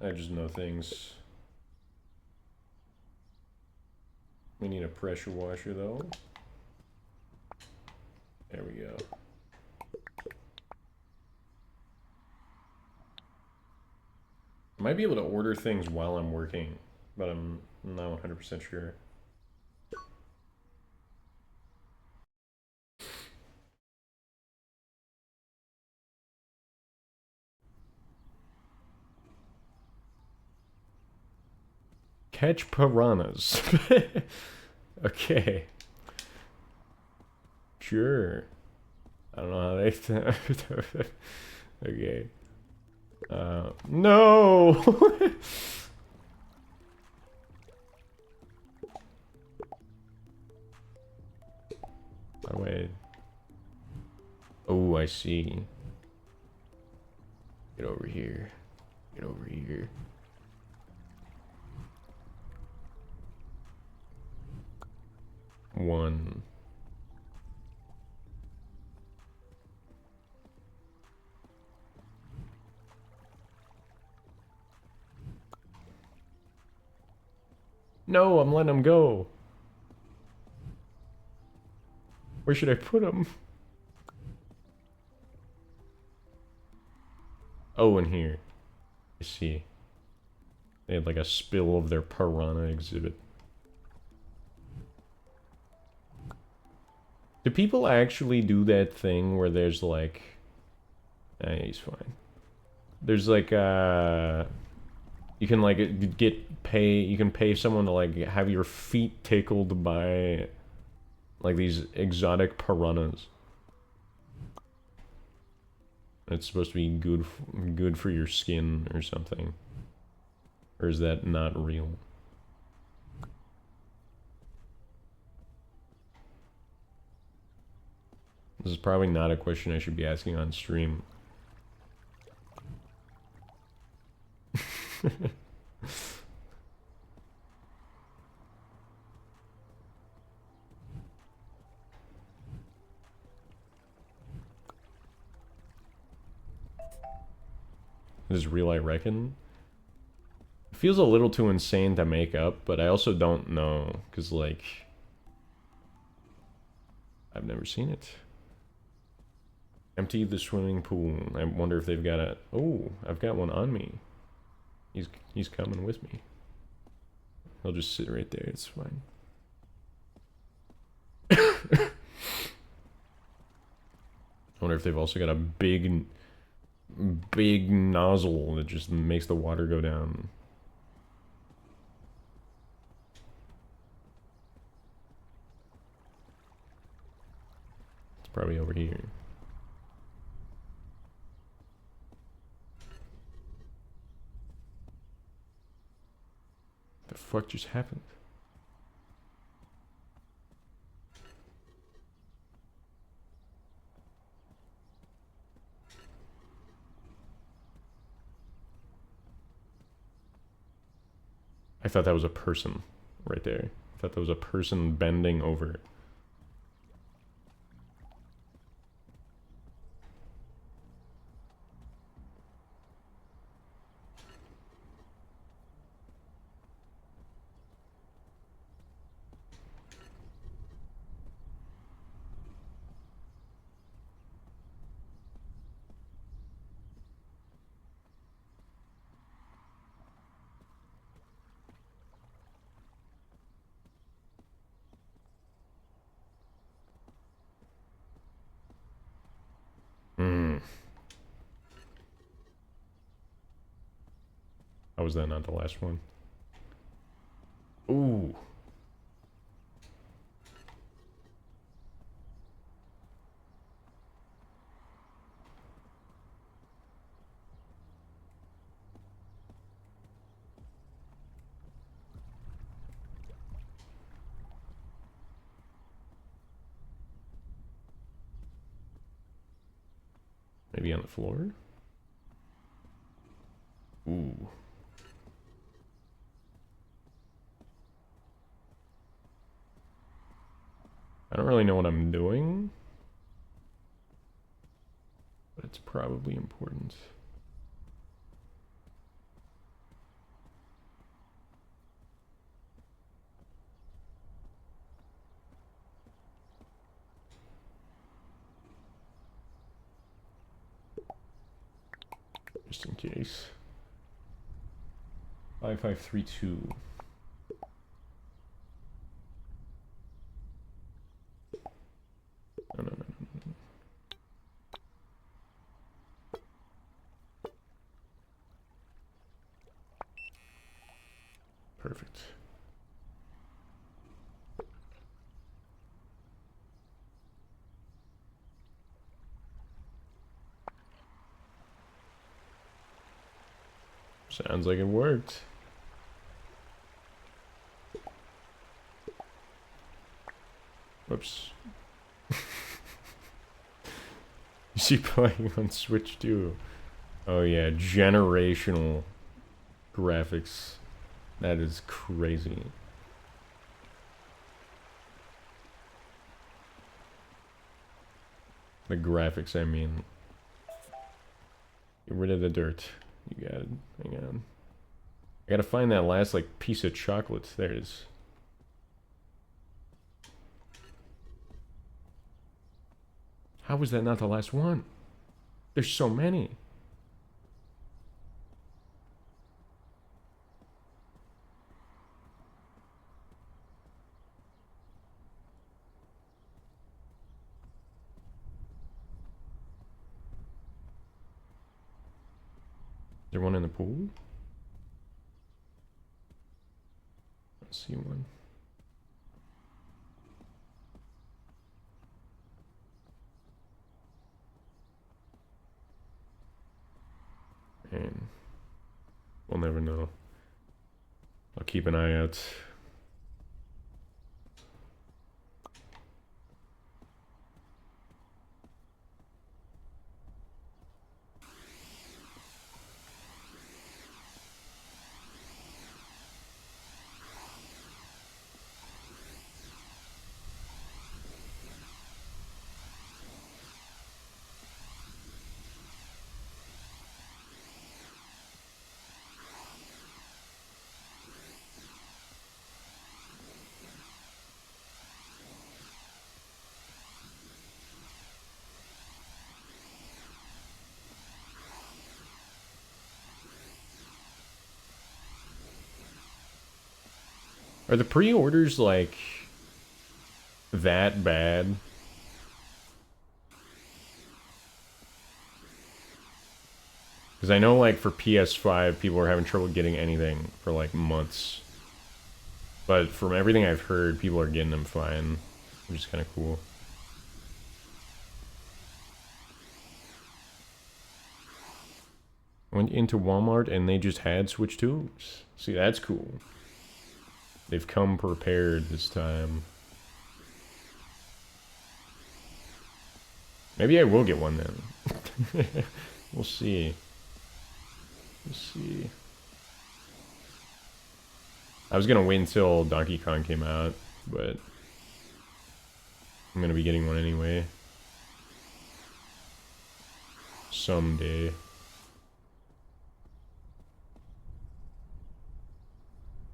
I just know things. We need a pressure washer though. There we go. I might be able to order things while I'm working, but I'm not 100% sure. Catch piranhas. Okay. Sure. I don't know how they... Okay. No! Oh, wait. Oh, I see. Get over here. Get over here. One. No, I'm letting him go. Where should I put him? Oh, in here. I see. They had like a spill of their piranha exhibit. Do people actually do that thing where there's like... he's fine. There's like, you can like you can pay someone to like have your feet tickled by like these exotic piranhas. It's supposed to be good for your skin or something. Or is that not real? This is probably not a question I should be asking on stream. This is real, I reckon. It feels a little too insane to make up, but I also don't know, because, like... I've never seen it. Empty the swimming pool. I wonder if they've got a... Oh, I've got one on me. He's coming with me. He'll just sit right there, it's fine. I wonder if they've also got a big nozzle that just makes the water go down. It's probably over here. The fuck just happened? I thought that was a person right there. I thought that was a person bending over. How was that not the last one? Ooh. Maybe on the floor? Ooh. I don't really know what I'm doing. That's probably important. Just in case. 5532. No. Perfect. Sounds like it worked. Whoops. You see playing on Switch too. Oh yeah, generational graphics. That is crazy. The graphics, I mean. Get rid of the dirt. You got it. Hang on. I gotta find that last, like, piece of chocolate. There it is. How was that not the last one? There's so many. Is there one in the pool? Let's see one. And we'll never know. I'll keep an eye out. Are the pre-orders, like, that bad? Because I know, like, for PS5, people are having trouble getting anything for, like, months. But from everything I've heard, people are getting them fine, which is kind of cool. Went into Walmart and they just had Switch 2s. See, that's cool. They've come prepared this time. Maybe I will get one then. We'll see. We'll see. I was gonna wait until Donkey Kong came out, but I'm gonna be getting one anyway. Someday.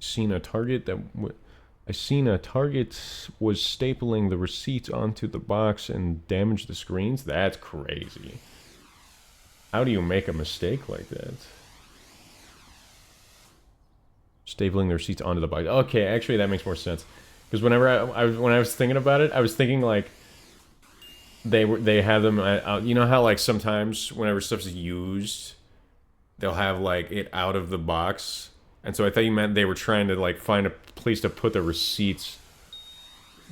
Seen a Target that I seen a Target was stapling the receipts onto the box and damaged the screens. That's crazy. How do you make a mistake like that? Stapling the receipts onto the box. Okay, actually that makes more sense. Because whenever when I was thinking about it, I was thinking like they have them out. You know how like sometimes whenever stuff's used, they'll have like it out of the box. And so I thought you meant they were trying to, like, find a place to put the receipts.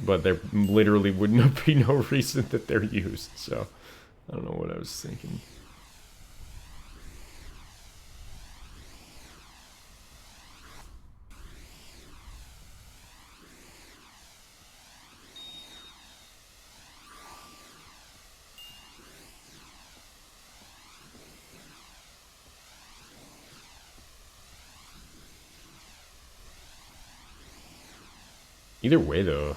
But there literally would not be no reason that they're used. So, I don't know what I was thinking. Either way, though,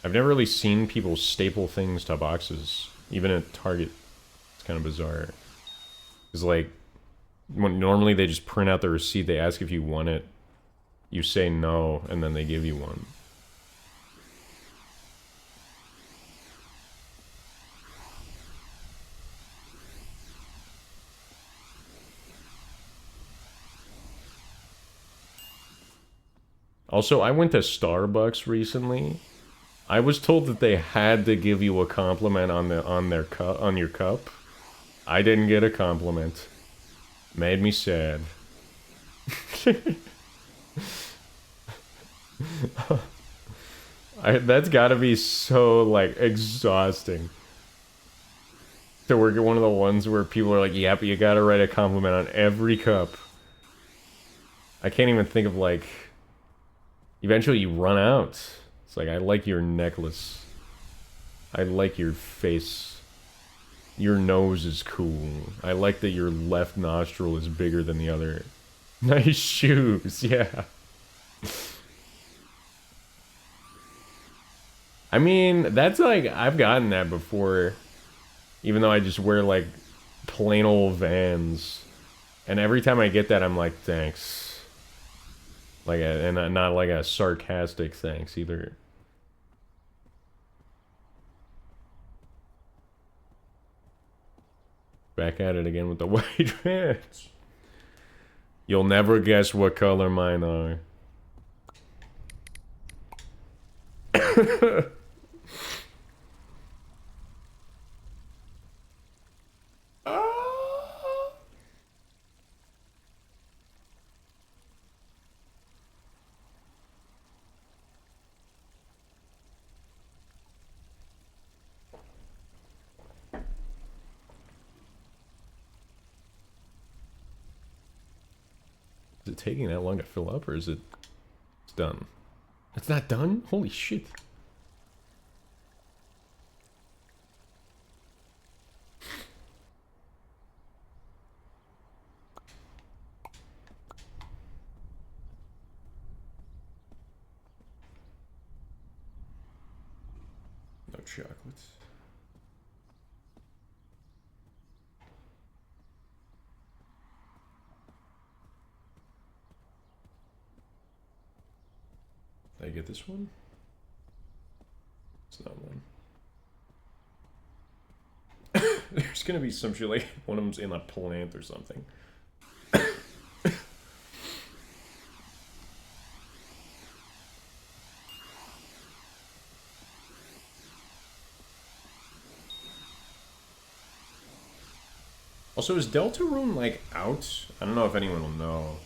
I've never really seen people staple things to boxes, even at Target. It's kind of bizarre. Because, like, when normally they just print out the receipt, they ask if you want it, you say no, and then they give you one. Also, I went to Starbucks recently. I was told that they had to give you a compliment on your cup. I didn't get a compliment. Made me sad. That's gotta be so, like, exhausting. To work at one of the ones where people are like, yep, you gotta write a compliment on every cup. I can't even think of, like... Eventually you run out. It's like, I like your necklace. I like your face. Your nose is cool. I like that your left nostril is bigger than the other. Nice shoes, yeah. I mean, that's like, I've gotten that before. Even though I just wear, like, plain old Vans. And every time I get that, I'm like, thanks. Like, and not like a sarcastic thanks either. Back at it again with the white Vans. You'll never guess what color mine are. Is it taking that long to fill up, or is it... It's done. It's not done? Holy shit. No chocolates. Did I get this one? It's not one. There's gonna be some shit like one of them's in a plant or something. Also, is Deltarune, like, out? I don't know if anyone will know.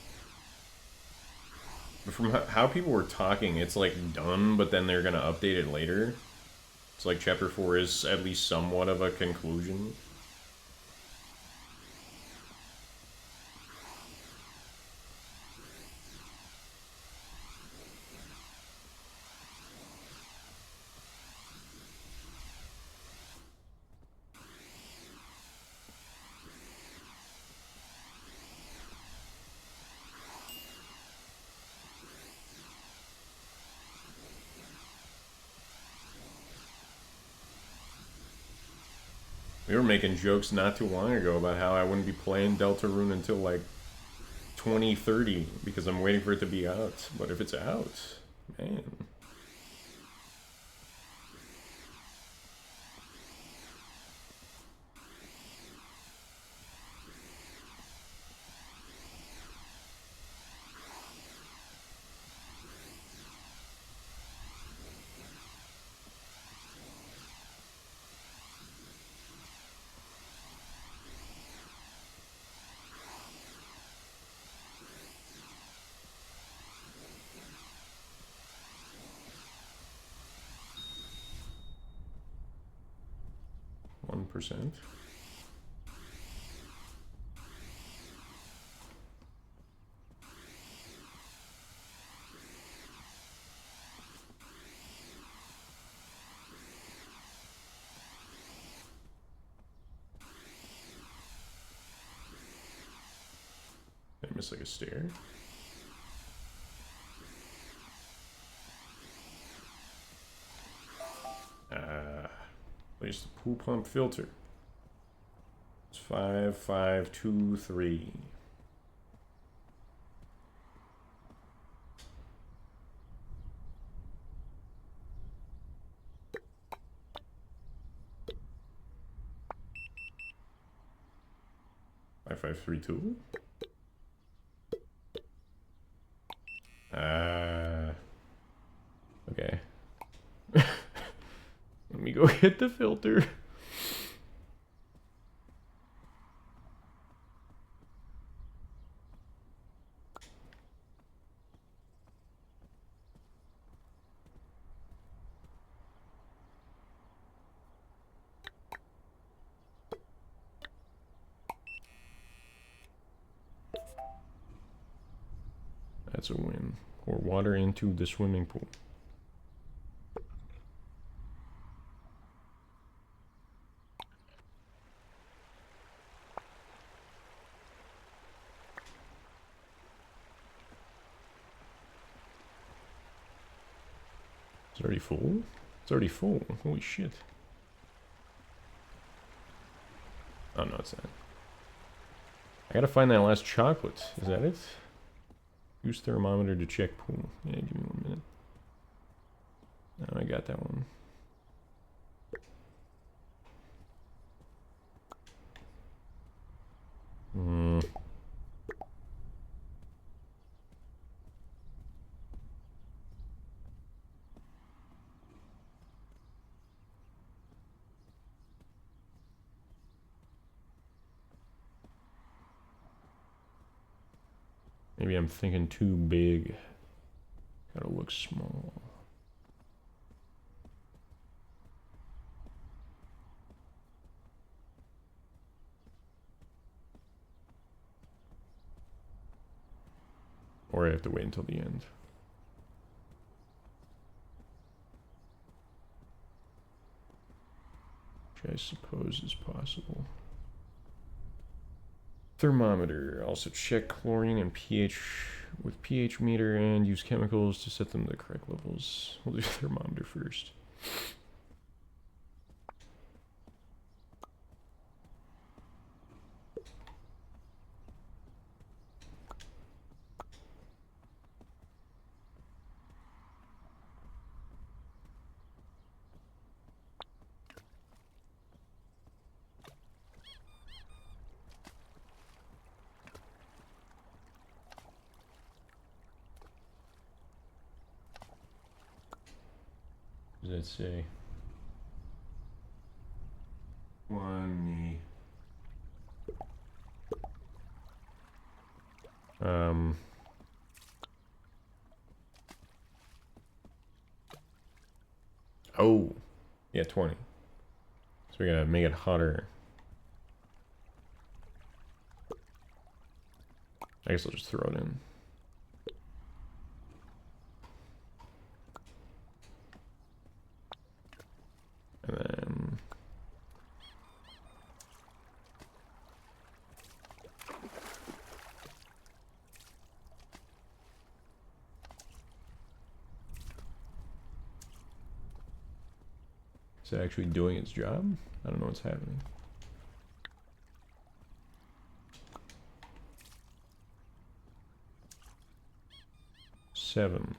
But from how people were talking, it's, like, done, but then they're gonna update it later. It's like Chapter 4 is at least somewhat of a conclusion. We were making jokes not too long ago about how I wouldn't be playing Deltarune until, like, 2030 because I'm waiting for it to be out. But if it's out, man. %. Did I miss like a stair? Place the pool pump filter. It's 5523. Five, 532. Okay. Let me go hit the filter. That's a win. Pour water into the swimming pool. It's already full? It's already full. Holy shit. Oh no, it's not. I gotta find that last chocolate. Is that it? Use thermometer to check pool. Yeah, give me 1 minute. Oh, I got that one. Maybe I'm thinking too big. Gotta look small. Or I have to wait until the end. Which I suppose is possible. Thermometer. Also check chlorine and pH with pH meter and use chemicals to set them to the correct levels. We'll do thermometer first. What does that say? 20. Oh, yeah, 20. So we gotta make it hotter. I guess I'll just throw it in. And then... Is it actually doing its job? I don't know what's happening. Seven.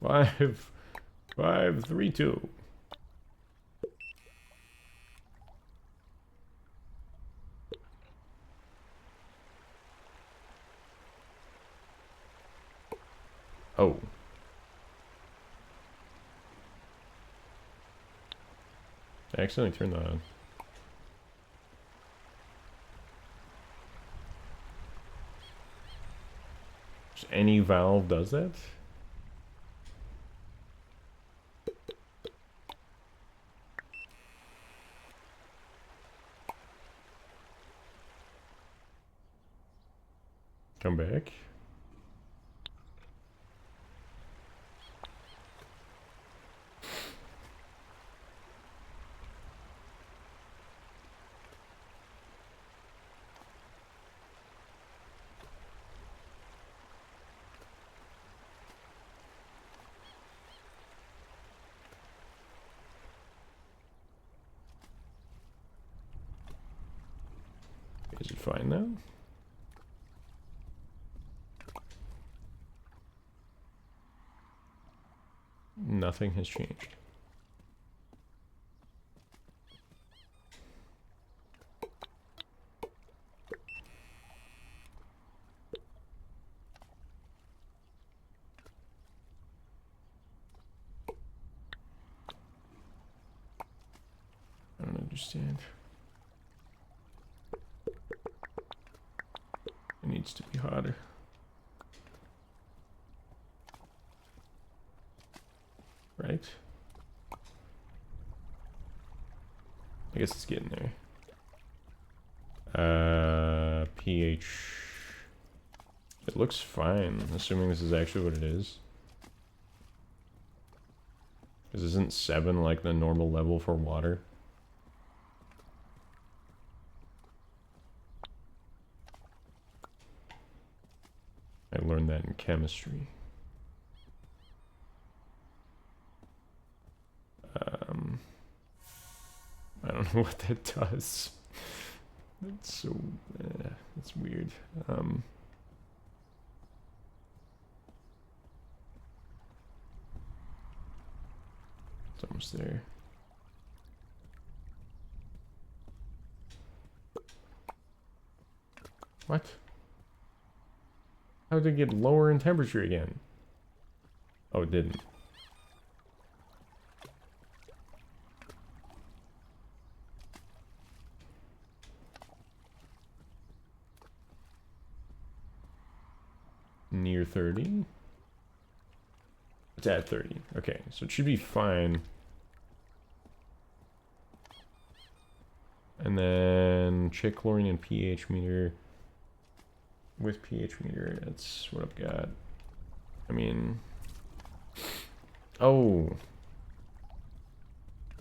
5, 5, 3, 2. Oh. I accidentally turned that on. Just any valve does that? Come back. fine now? Nothing has changed. I don't understand. It needs to be hotter. Right? I guess it's getting there. pH. It looks fine, assuming this is actually what it is. Because isn't 7 like the normal level for water? I learned that in chemistry. I don't know what that does. That's so... that's weird. It's almost there. What? How did it get lower in temperature again? Oh, it didn't. Near 30? It's at 30. Okay, so it should be fine. And then check chlorine and pH meter. With pH meter, that's what I've got. I mean... Oh!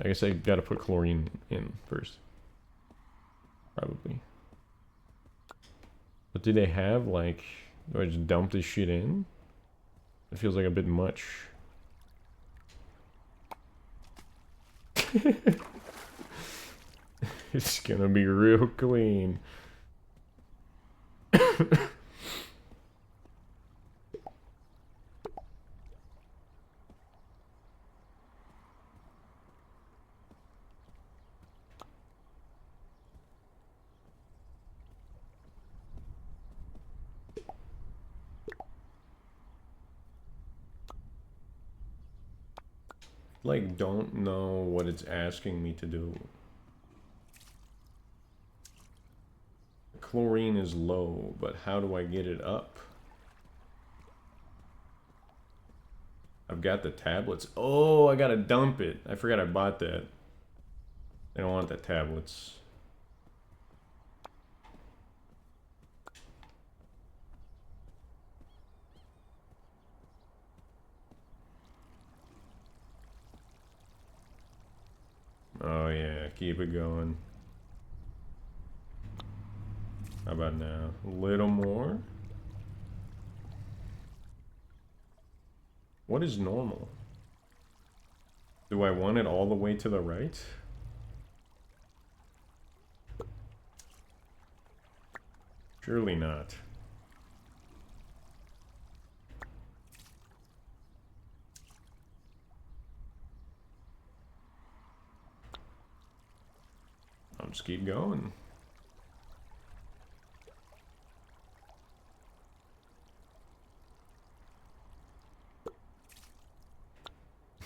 I guess I gotta put chlorine in first. Probably. But do they have, like... Do I just dump this shit in? It feels like a bit much. It's gonna be real clean. Like, don't know what it's asking me to do. Chlorine is low, but how do I get it up? I've got the tablets. Oh, I gotta dump it. I forgot I bought that. I don't want the tablets. Oh yeah, keep it going. How about now? A little more? What is normal? Do I want it all the way to the right? Surely not. I'll just keep going.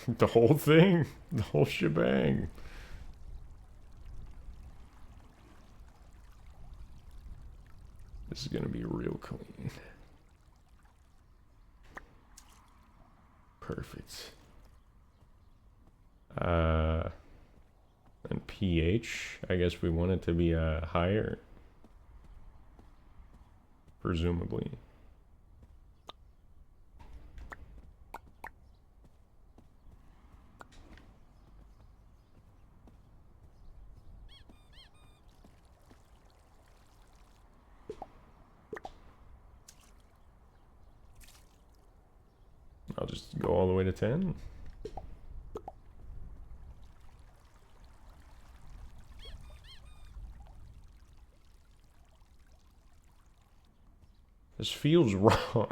The whole thing? The whole shebang. This is gonna be real clean. Perfect. And pH, I guess we want it to be higher. Presumably. I'll just go all the way to 10. This feels wrong.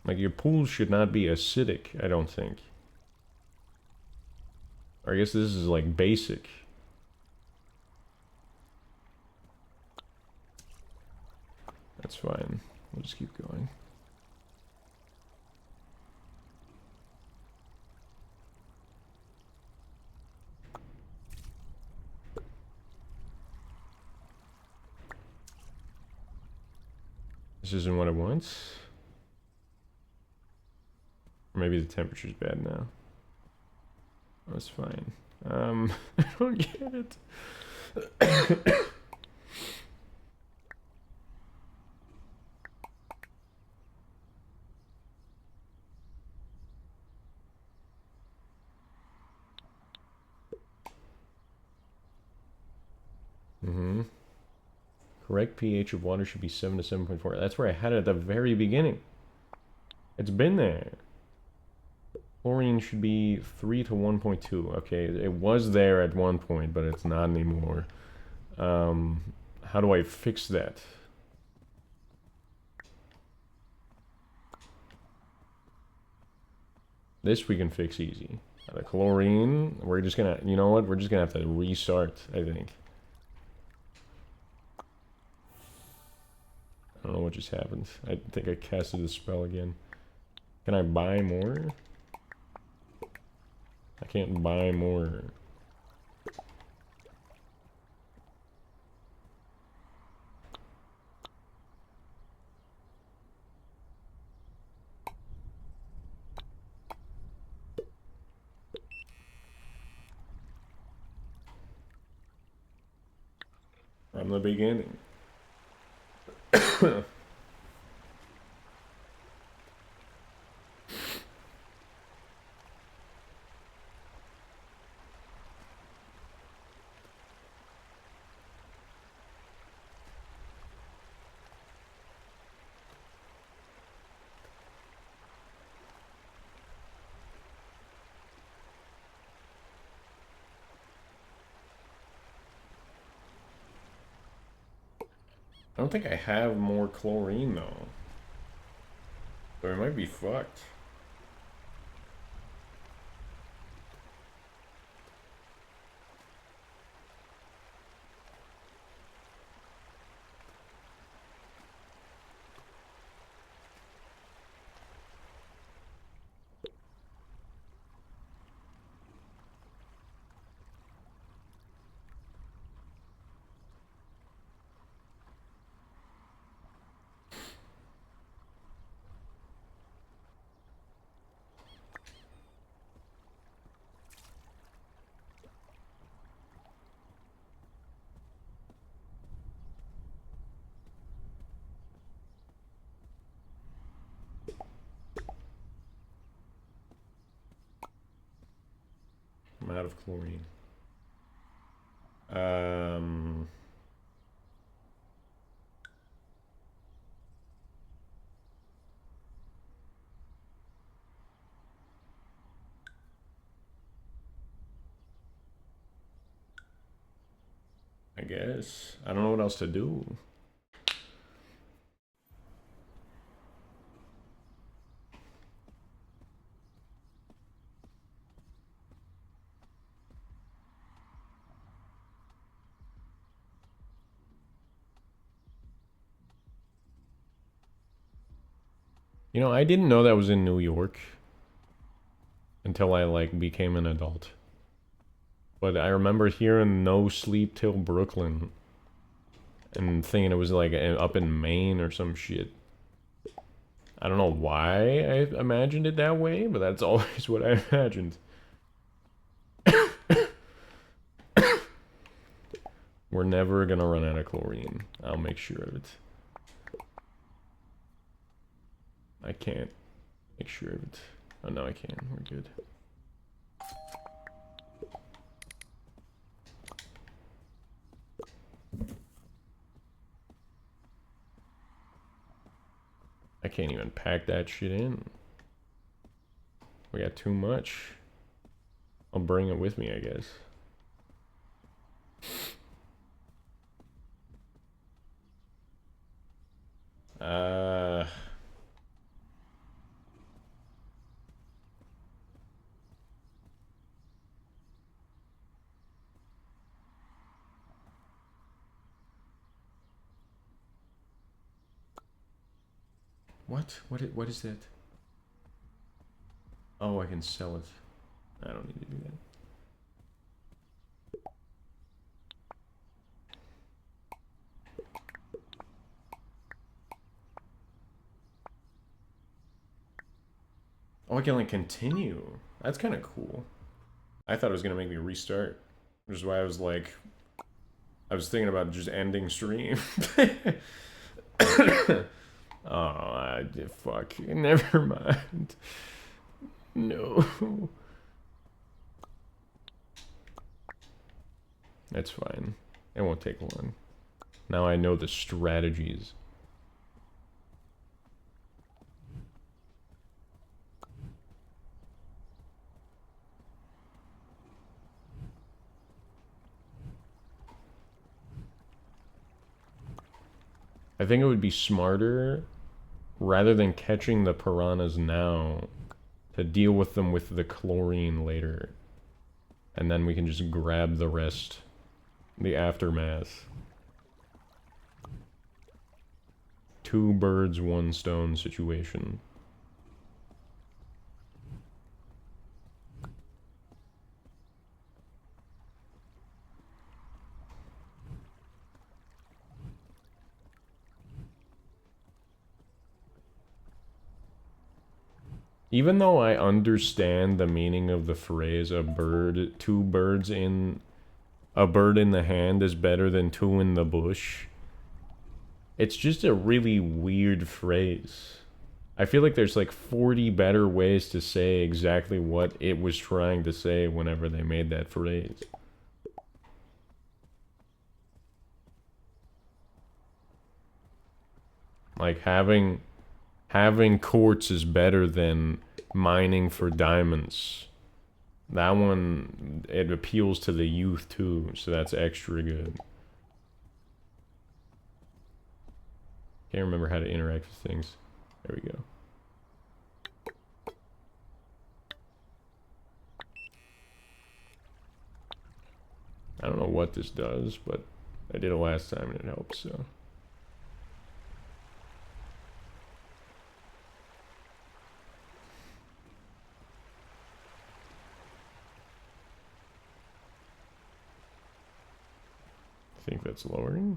Like, your pool should not be acidic, I don't think. Or I guess this is like basic. That's fine. We'll just keep going. This isn't what it wants. Or maybe the temperature's bad now. That's fine. I don't get it. Mm-hmm. Correct pH of water should be 7 to 7.4. That's where I had it at the very beginning. It's been there. Chlorine should be 3 to 1.2. Okay, it was there at one point, but it's not anymore. How do I fix that? This we can fix easy. The chlorine, we're just gonna, you know what? We're just gonna have to restart, I think. I don't know what just happened. I think I casted the spell again. Can I buy more? I can't buy more. From the beginning. I don't think I have more chlorine though. So I might be fucked. I'm out of chlorine. I guess. I don't know what else to do. You know, I didn't know that was in New York until I like became an adult. But I remember hearing No Sleep Till Brooklyn and thinking it was like up in Maine or some shit. I don't know why I imagined it that way, but that's always what I imagined. We're never gonna run out of chlorine. I'll make sure of it. I can't make sure of it. Oh no, I can. We're good. I can't even pack that shit in. We got too much. I'll bring it with me, I guess. What? What is that? Oh, I can sell it. I don't need to do that. Oh, I can like continue. That's kind of cool. I thought it was gonna make me restart, which is why I was like, I was thinking about just ending stream. Oh, fuck. Never mind. No. That's fine. It won't take long. Now I know the strategies. I think it would be smarter, rather than catching the piranhas now, to deal with them with the chlorine later. And then we can just grab the rest. The aftermath. 2 birds, 1 stone situation. Even though I understand the meaning of the phrase a bird in the hand is better than 2 in the bush, it's just a really weird phrase. I feel like there's like 40 better ways to say exactly what it was trying to say whenever they made that phrase. Like having quartz is better than mining for diamonds. That one, it appeals to the youth too, so that's extra good. Can't remember how to interact with things. There we go. I don't know what this does, but I did it last time and it helps, so. I think that's lowering.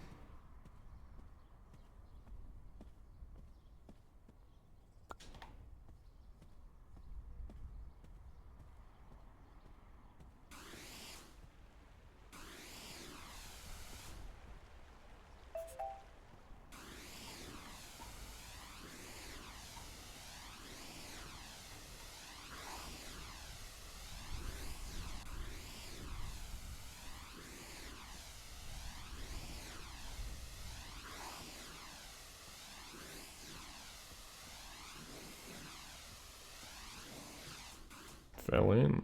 Fell in.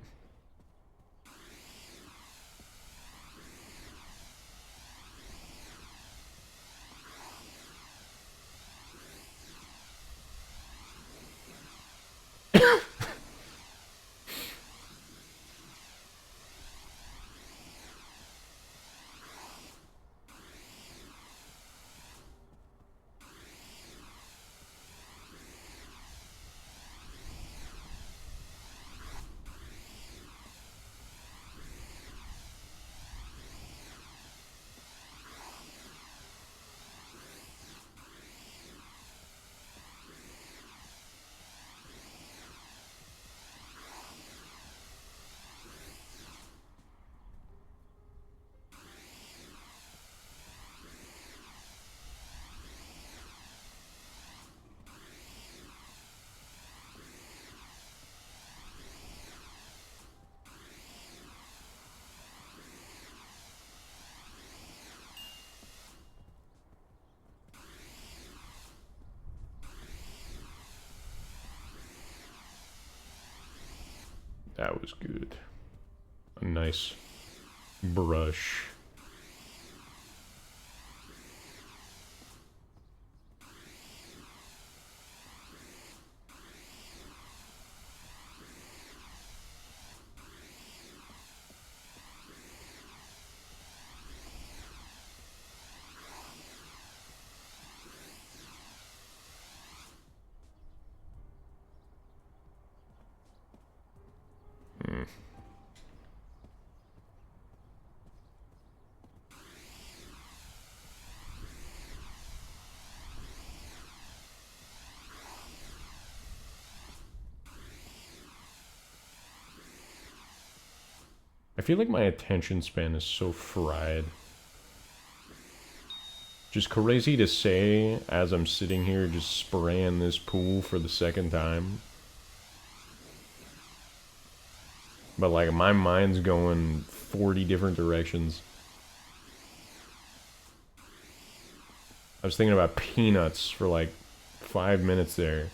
That was good. A nice brush. I feel like my attention span is so fried. Just crazy to say as I'm sitting here just spraying this pool for the second time. But like my mind's going 40 different directions. I was thinking about peanuts for like 5 minutes there.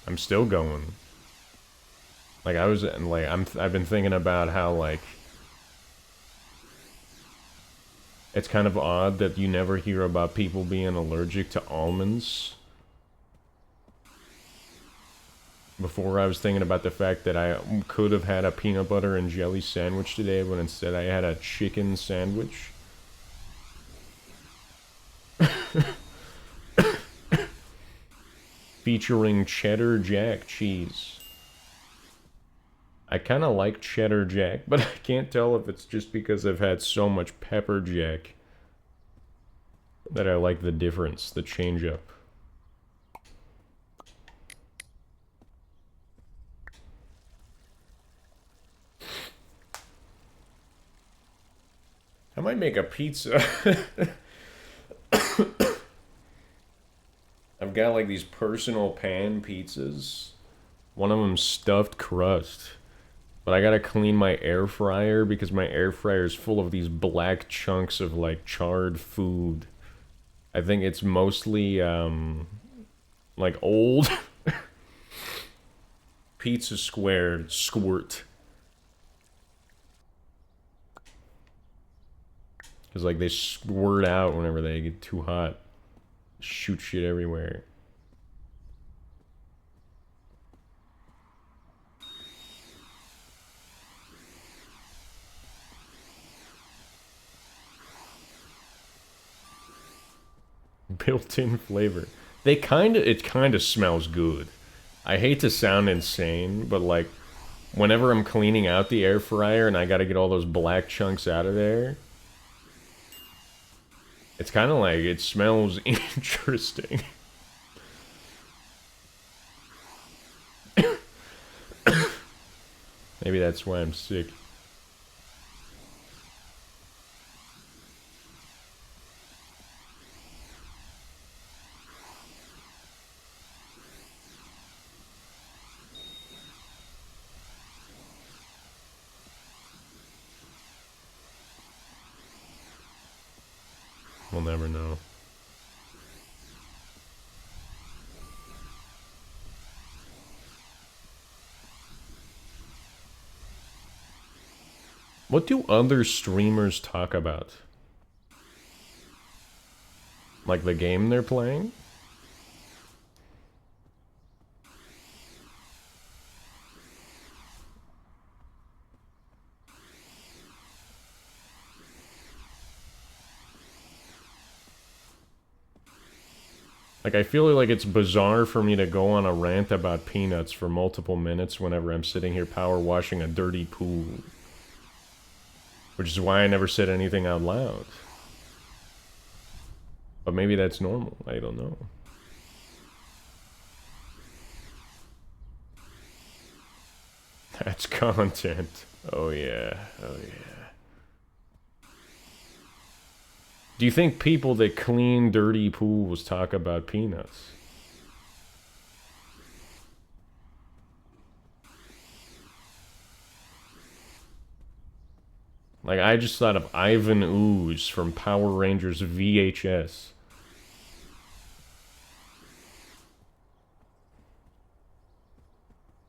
I'm still going. Like I've been thinking about how like it's kind of odd that you never hear about people being allergic to almonds. Before I was thinking about the fact that I could have had a peanut butter and jelly sandwich today, but instead I had a chicken sandwich. Featuring cheddar jack cheese. I kind of like cheddar jack, but I can't tell if it's just because I've had so much pepper jack that I like the difference, the change up. I might make a pizza. I've got like these personal pan pizzas. One of them's stuffed crust. But I gotta clean my air fryer because my air fryer is full of these black chunks of like charred food. I think it's mostly like old pizza squared squirt. Cause like they squirt out whenever they get too hot. Shoot shit everywhere. Built-in flavor. It kind of smells good. I hate to sound insane, but like whenever I'm cleaning out the air fryer and I gotta get all those black chunks out of there, it's kind of like it smells interesting. Maybe that's why I'm sick. We'll never know. What do other streamers talk about? Like the game they're playing? Like, I feel like it's bizarre for me to go on a rant about peanuts for multiple minutes whenever I'm sitting here power washing a dirty pool. Which is why I never said anything out loud. But maybe that's normal. I don't know. That's content. Oh yeah. Oh yeah. Do you think people that clean dirty pools talk about peanuts? Like, I just thought of Ivan Ooze from Power Rangers VHS.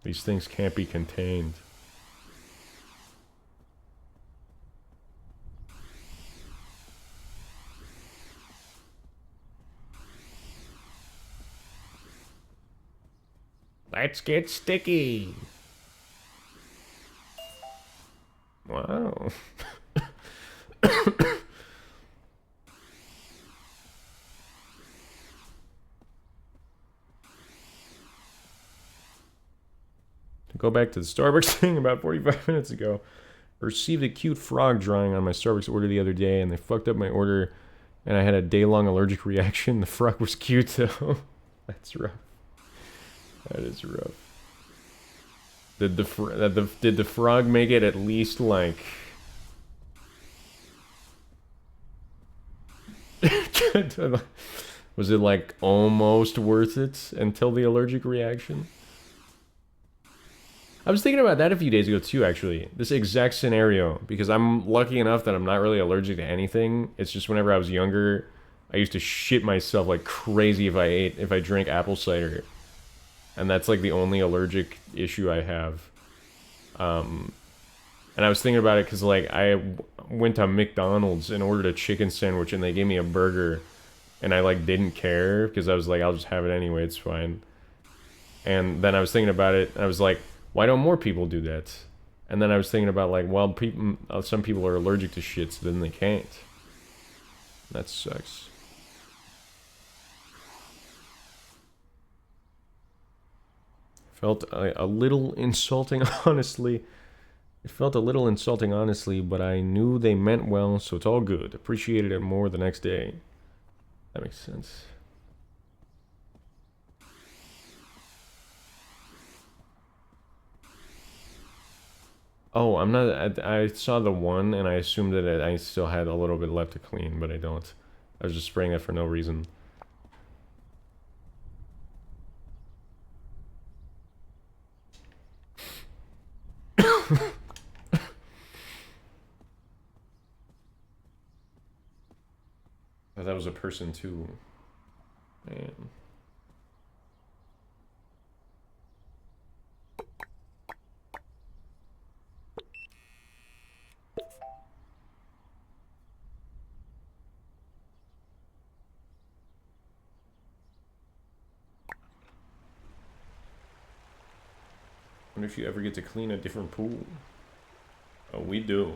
These things can't be contained. Let's get sticky. Wow. To go back to the Starbucks thing about 45 minutes ago, I received a cute frog drawing on my Starbucks order the other day, and they fucked up my order, and I had a day-long allergic reaction. The frog was cute, though. That's rough. That is rough. Did the frog make it at least like? Was it like almost worth it until the allergic reaction? I was thinking about that a few days ago too, actually. This exact scenario, because I'm lucky enough that I'm not really allergic to anything. It's just whenever I was younger, I used to shit myself like crazy if I drank apple cider. And that's like the only allergic issue I have. And I was thinking about it because like I went to McDonald's and ordered a chicken sandwich and they gave me a burger. And I like didn't care because I was like, I'll just have it anyway, it's fine. And then I was thinking about it and I was like, why don't more people do that? And then I was thinking about like, well, some people are allergic to shit, so then they can't. That sucks. Felt a little insulting, honestly. It felt a little insulting, honestly, but I knew they meant well, so it's all good. Appreciated it more the next day. That makes sense. Oh, I'm not. I saw the one, and I assumed that I still had a little bit left to clean, but I don't. I was just spraying it for no reason. Oh, that was a person too. Man. Wonder if you ever get to clean a different pool. Oh, we do.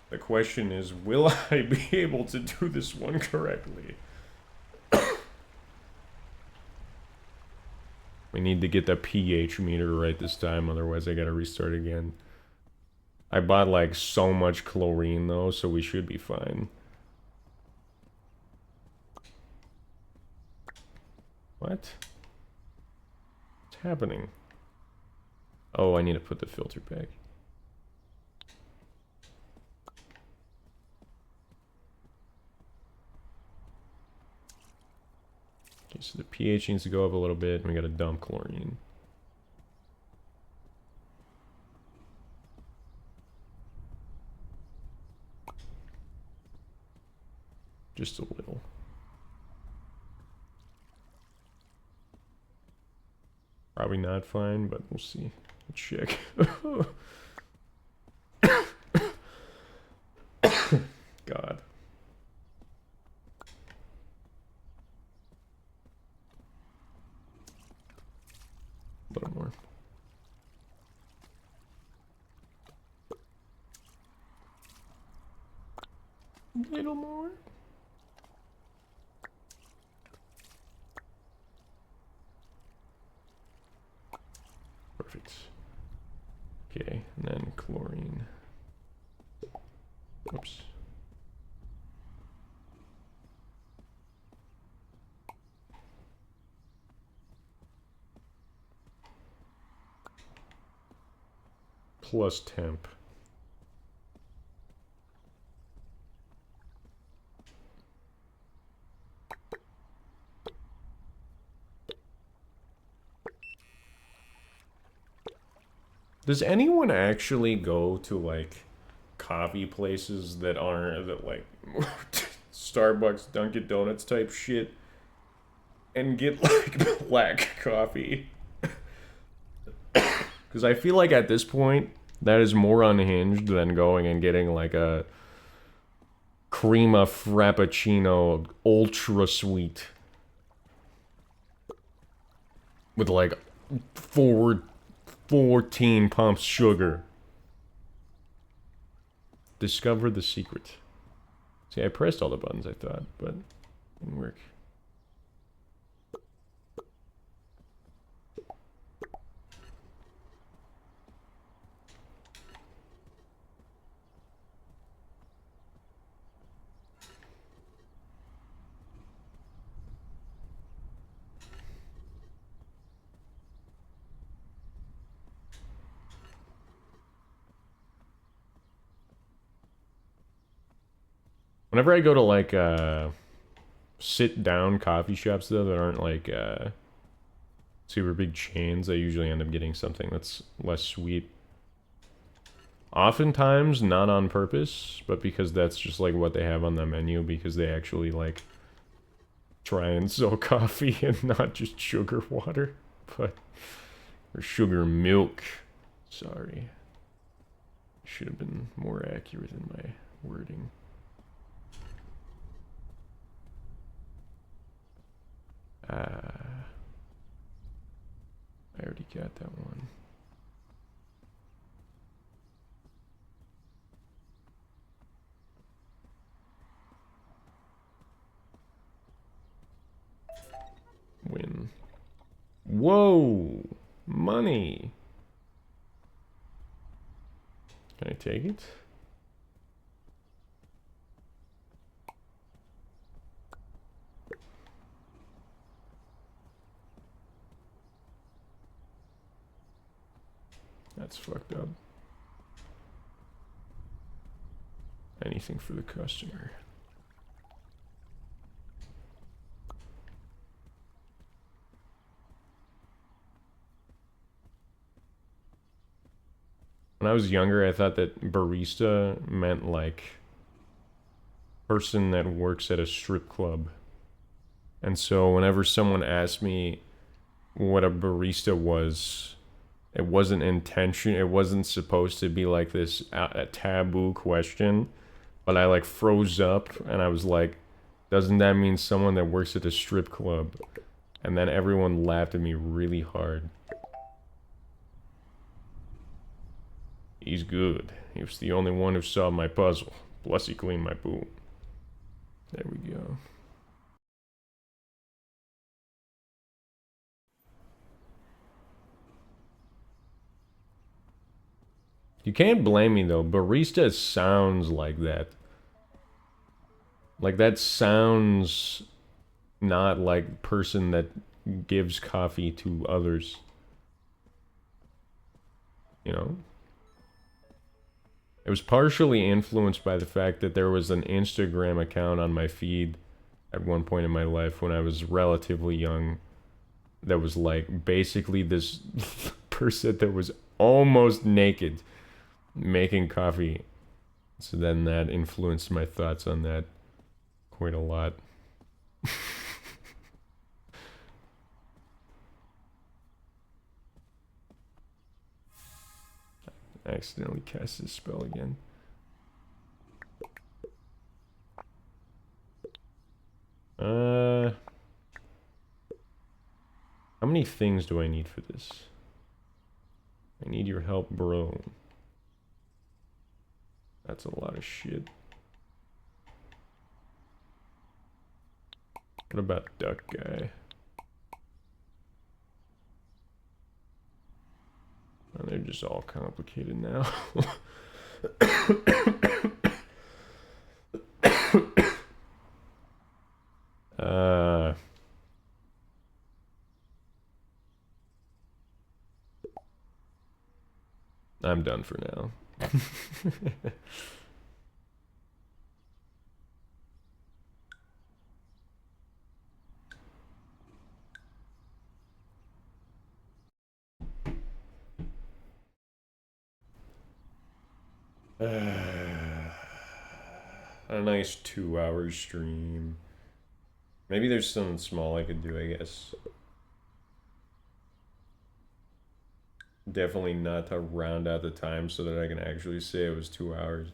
The question is, will I be able to do this one correctly? We need to get the pH meter right this time, otherwise I gotta restart again. I bought like so much chlorine though, so we should be fine. What? What's happening? Oh, I need to put the filter back. Okay, so the pH needs to go up a little bit, and we gotta dump chlorine. Just a little. Probably not fine, but we'll see. Let's check. God. A little more. A little more. Perfect. Okay, and then chlorine. Oops. Plus temp. Does anyone actually go to like coffee places that aren't that like Starbucks, Dunkin' Donuts type shit and get like black coffee? Because I feel like at this point that is more unhinged than going and getting like a crema frappuccino ultra sweet with like 14 pumps sugar. Discover the secret. See, I pressed all the buttons I thought, but it didn't work. Whenever I go to like sit down coffee shops though that aren't like super big chains, I usually end up getting something that's less sweet. Oftentimes not on purpose, but because that's just like what they have on the menu because they actually like try and sell coffee and not just sugar water, but or sugar milk. Sorry. Should have been more accurate in my wording. I already got that one. Win. Whoa! Money! Can I take it? That's fucked up. Anything for the customer. When I was younger, I thought that barista meant like person that works at a strip club. And so whenever someone asked me what a barista was, it wasn't it wasn't supposed to be like this a taboo question, but I like froze up and I was like, doesn't that mean someone that works at a strip club? And then everyone laughed at me really hard. He's good. He was the only one who solved my puzzle. Plus he cleaned my pool. There we go. You can't blame me though. Barista sounds like that. Like that sounds not like person that gives coffee to others. You know? It was partially influenced by the fact that there was an Instagram account on my feed at one point in my life when I was relatively young that was like basically this person that was almost naked making coffee. So then that influenced my thoughts on that quite a lot. I accidentally cast this spell again. How many things do I need for this? I need your help, bro. That's a lot of shit. What about duck guy? Oh, they're just all complicated now. I'm done for now. A nice 2-hour stream. Maybe there's something small I could do, I guess. Definitely not to round out the time so that I can actually say it was 2 hours.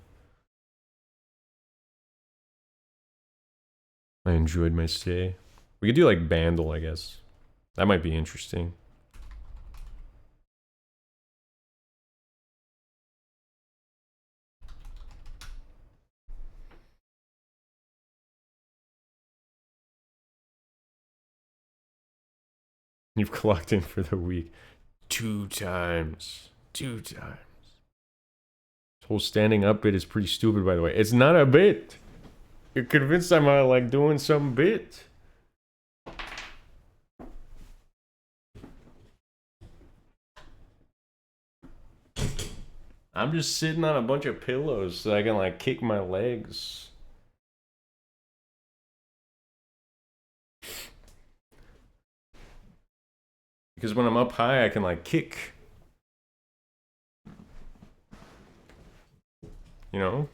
I enjoyed my stay. We could do like Bandle, I guess. That might be interesting. You've clocked in for the week. 2 times. 2 times. This whole standing up bit is pretty stupid, by the way. It's not a bit. You're convinced I'm like doing some bit. I'm just sitting on a bunch of pillows so I can like kick my legs. Because when I'm up high, I can like kick. You know?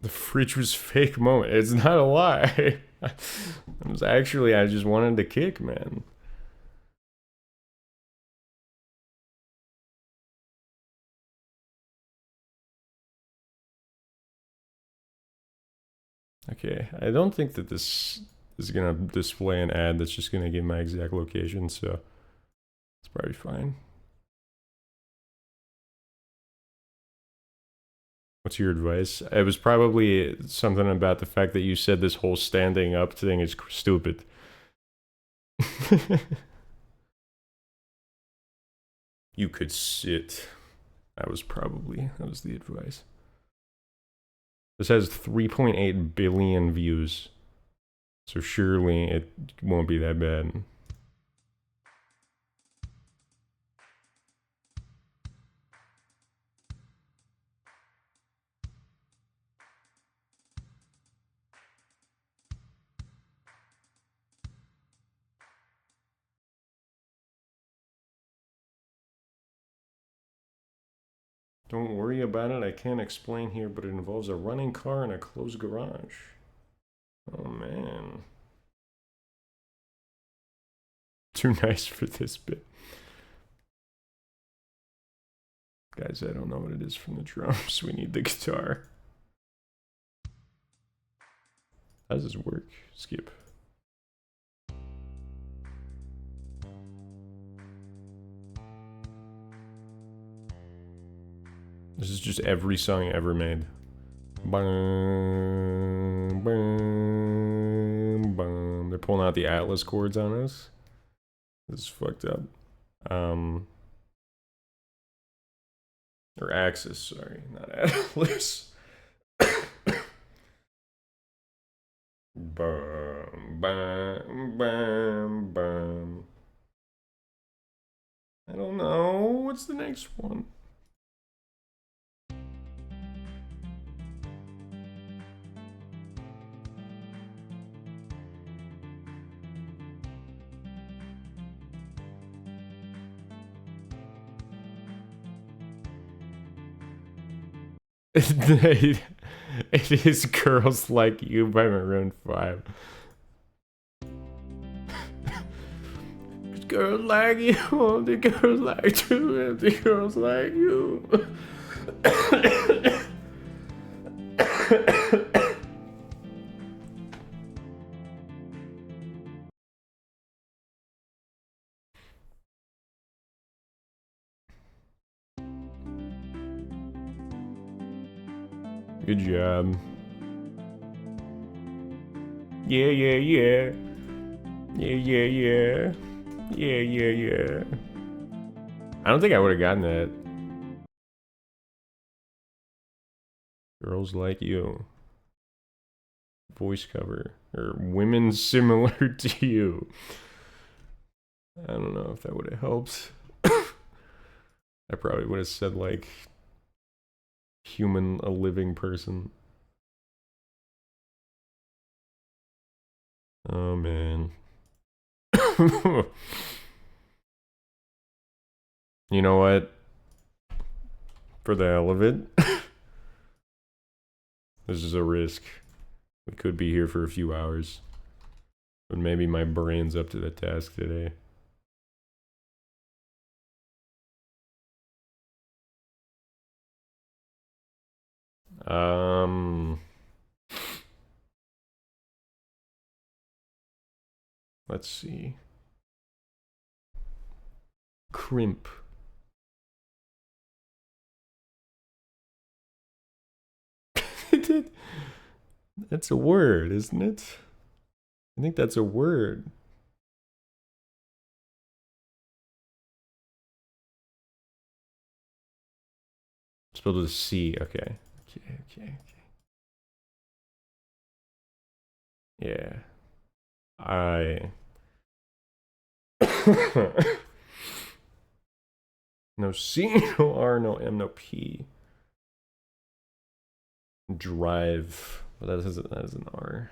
The fridge was fake moment. It's not a lie. It was actually, I just wanted to kick, man. Okay, I don't think that this is gonna display an ad that's just gonna give my exact location, so it's probably fine. What's your advice? It was probably something about the fact that you said this whole standing up thing is stupid. You could sit. That was the advice. This has 3.8 billion views. So surely it won't be that bad. Don't worry about it, I can't explain here, but it involves a running car and a closed garage. Oh man. Too nice for this bit. Guys, I don't know what it is from the drums. We need the guitar. How does this work? Skip. This is just every song ever made. Boom, boom, boom. They're pulling out the Atlas chords on us. This is fucked up. Or Axis, sorry, not Atlas. Bum, bum, bum, bum. I don't know. What's the next one? It is Girls Like You by Maroon 5. Girls like you, the girls like you, the girls like you. Good job. Yeah, yeah, yeah. Yeah, yeah, yeah. Yeah, yeah, yeah. I don't think I would have gotten that. Girls Like You. Voice cover. Or women similar to you. I don't know if that would have helped. I probably would have said, like, human, a living person. Oh, man. You know what? For the hell of it. This is a risk. We could be here for a few hours. But maybe my brain's up to the task today. Let's see. Crimp. That's a word, isn't it? I think that's a word. Spelled with a C. Okay. Okay. Yeah. No C, no R, no M, no P. Drive. Well, that is an R.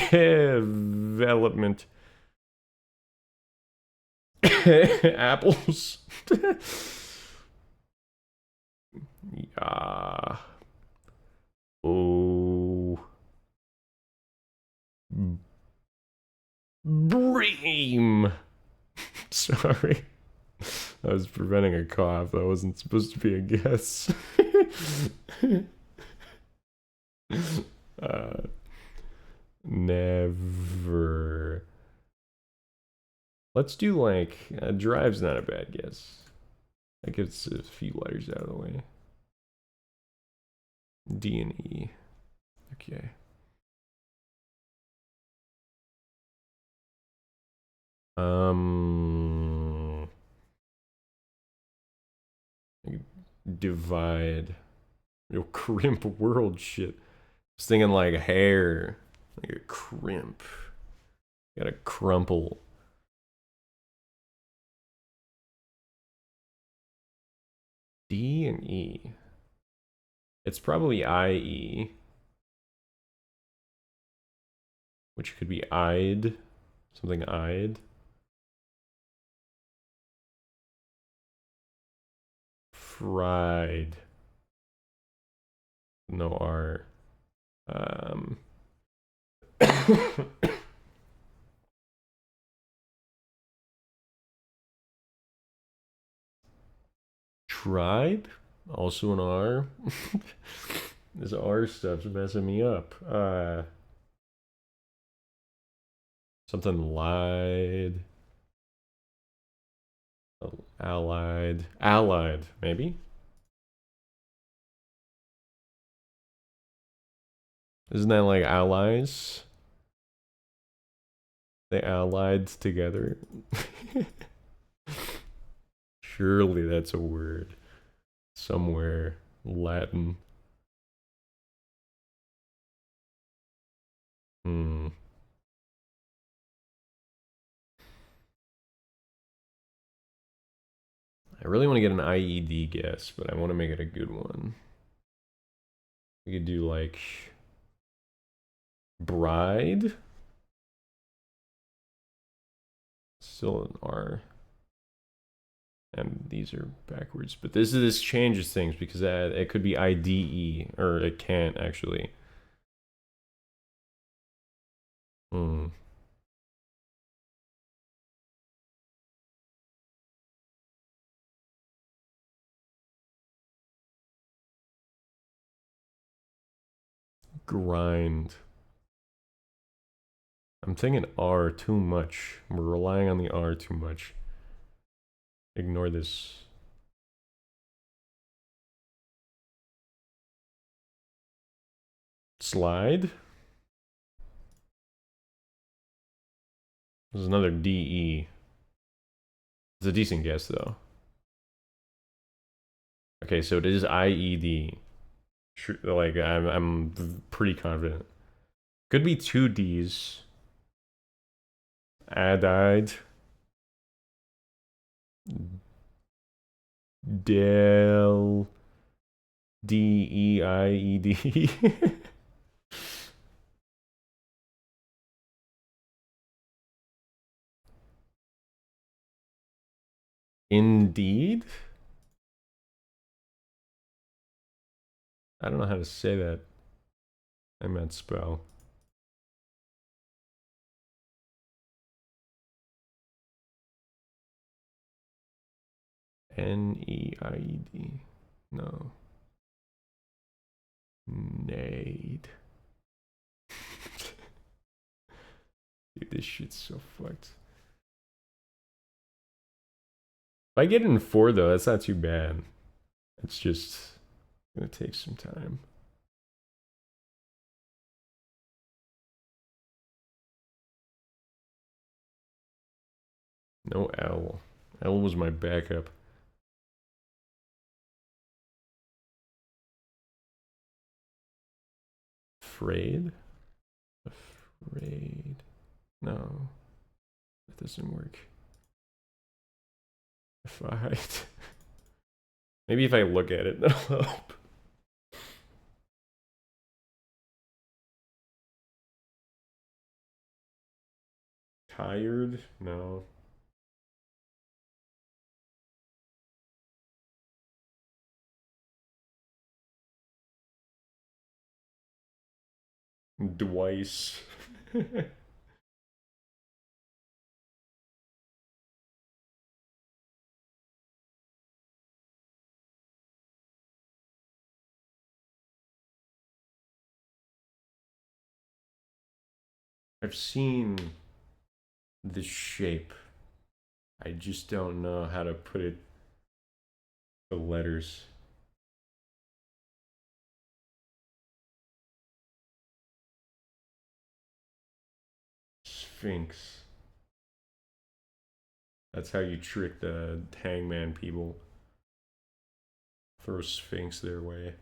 Development. Apples. Yeah. Oh. Bream. Sorry. I was preventing a cough. That wasn't supposed to be a guess. Never. Let's do like drive's not a bad guess. That gets a few letters out of the way. D and E. Okay. Divide. Yo, crimp world shit. I was thinking like hair. Like a crimp. Gotta crumple. D and E. It's probably IE. Which could be eyed. Something eyed. Fried. No R. Tribe? Also an R. This R stuff's messing me up. Something lied. Allied. Allied, maybe? Isn't that like allies? They allied together. Surely that's a word. Somewhere. Latin. I really want to get an IED guess, but I want to make it a good one. We could do like bride. Still an R. And these are backwards, but this changes things because it could be IDE, or it can't actually. Grind. I'm thinking R too much. We're relying on the R too much. Ignore this. Slide. There's another DE. It's a decent guess though. Okay, so it is IED. Like I'm pretty confident. Could be two D's. Adide. Del. DEIED. Indeed? I don't know how to say that. I meant spell. N-E-I-E-D. No. Nade. Dude, this shit's so fucked. If I get in 4 though, that's not too bad. It's just gonna take some time. No L. L was my backup. Afraid? Afraid. No. That doesn't work. If I... Maybe if I look at it, that'll help. Tired? No. Twice. I've seen the shape. I just don't know how to put it, the letters. Sphinx. That's how you trick the hangman people. Throw Sphinx their way.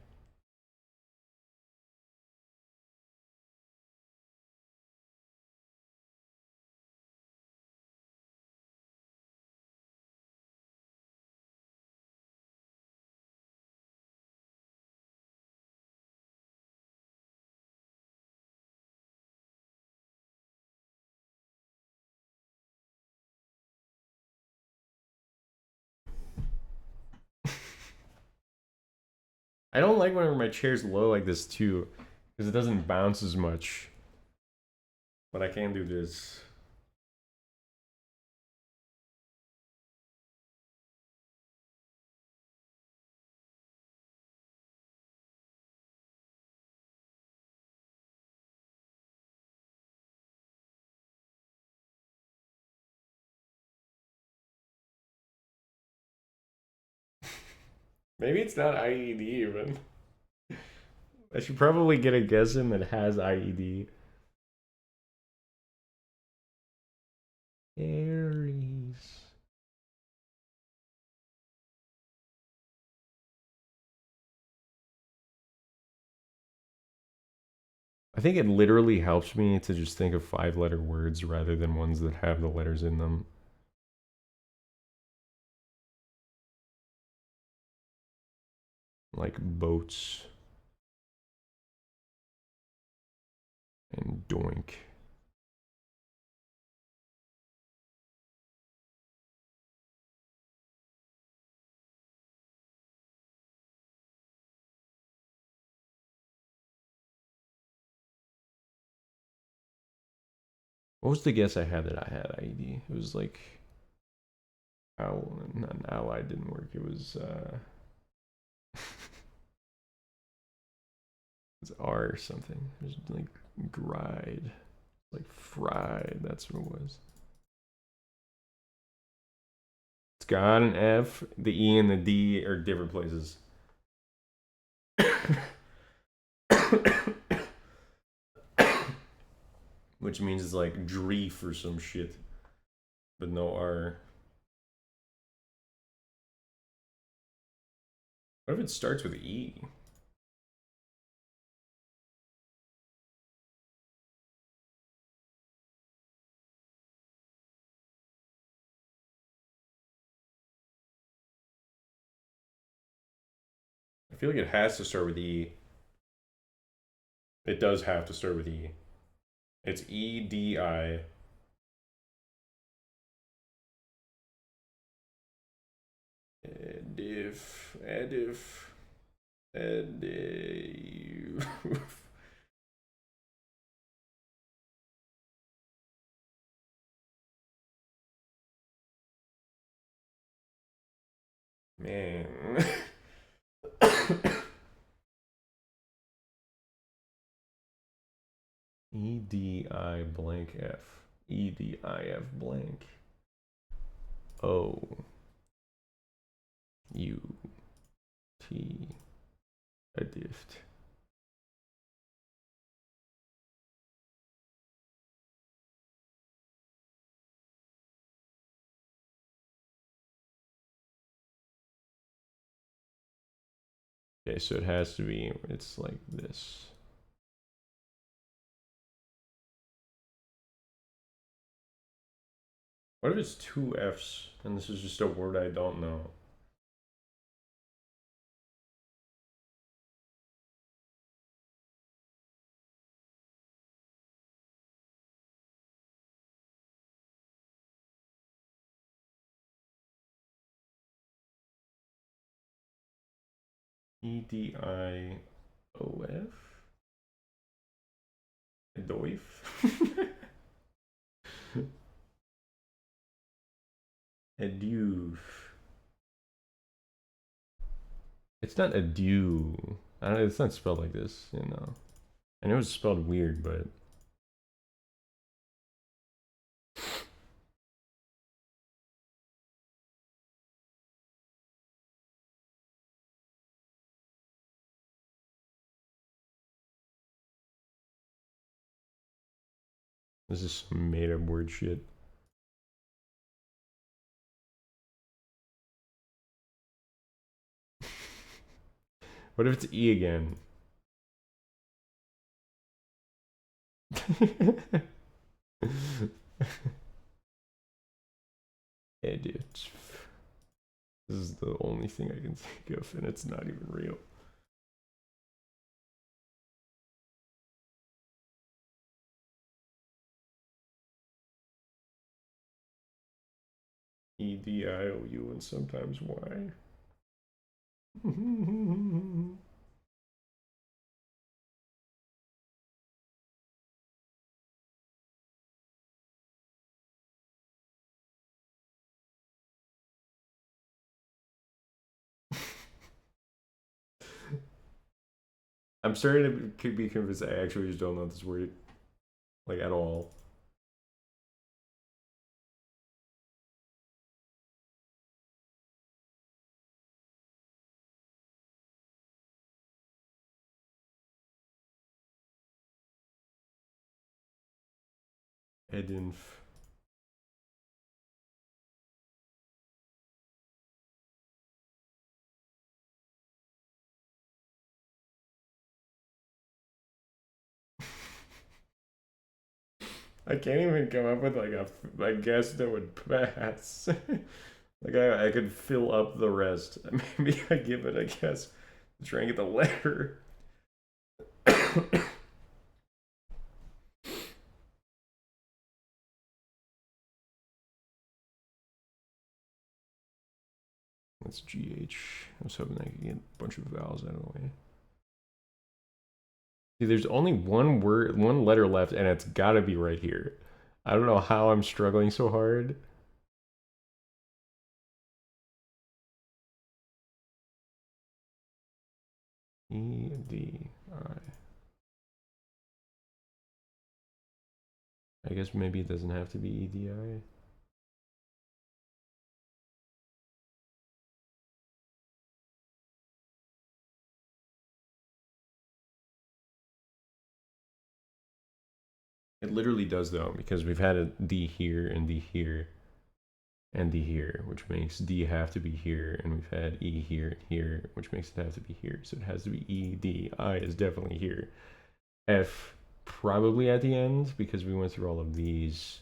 I don't like whenever my chair's low like this too, because it doesn't bounce as much. But I can do this. Maybe it's not IED even. I should probably get a guess in that has IED. Aries. I think it literally helps me to just think of 5-letter words rather than ones that have the letters in them. Like boats. And doink. What was the guess I had that I had IED? It was like not an ally didn't work. It was it's R or something. It was like gride. Like fried, that's what it was. It's got an F, the E and the D are different places. Which means it's like Dreef or some shit. But no R. What if it starts with E? I feel like it has to start with E. It does have to start with E. It's EDI. Edif. Man. EDI blank F. EDIF blank. O. U. T. Edift. Okay, so it has to be, it's like this. What if it's two F's and this is just a word I don't know? EDIOF? Edoif? Eduf. It's not adieu. It's not spelled like this, you know. I know it's spelled weird, but this is some made up word shit. What if it's E again? Edit. This is the only thing I can think of, and it's not even real. EDIOU and sometimes Y. I'm starting to be convinced I actually just don't know this word, like, at all. Edinf. I can't even come up with like a guess that would pass. Like I could fill up the rest. Maybe I give it a guess. Try and get the letter. That's GH. I was hoping I could get a bunch of vowels out of the way. See, there's only one word, one letter left, and it's gotta be right here. I don't know how I'm struggling so hard. EDI. I guess maybe it doesn't have to be EDI. It literally does though, because we've had a D here and D here and D here, which makes D have to be here, and we've had E here and here, which makes it have to be here. So it has to be E, D. I is definitely here. F probably at the end because we went through all of these.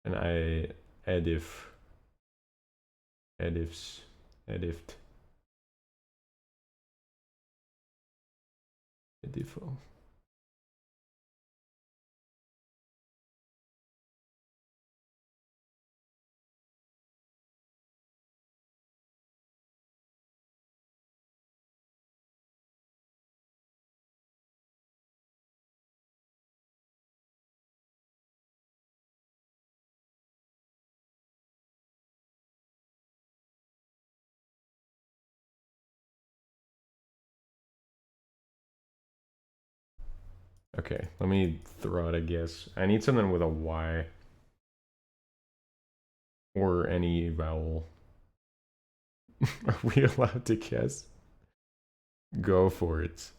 And I edif, edift. Edifo. Okay, let me throw out a guess. I need something with a Y. Or any vowel. Are we allowed to guess? Go for it.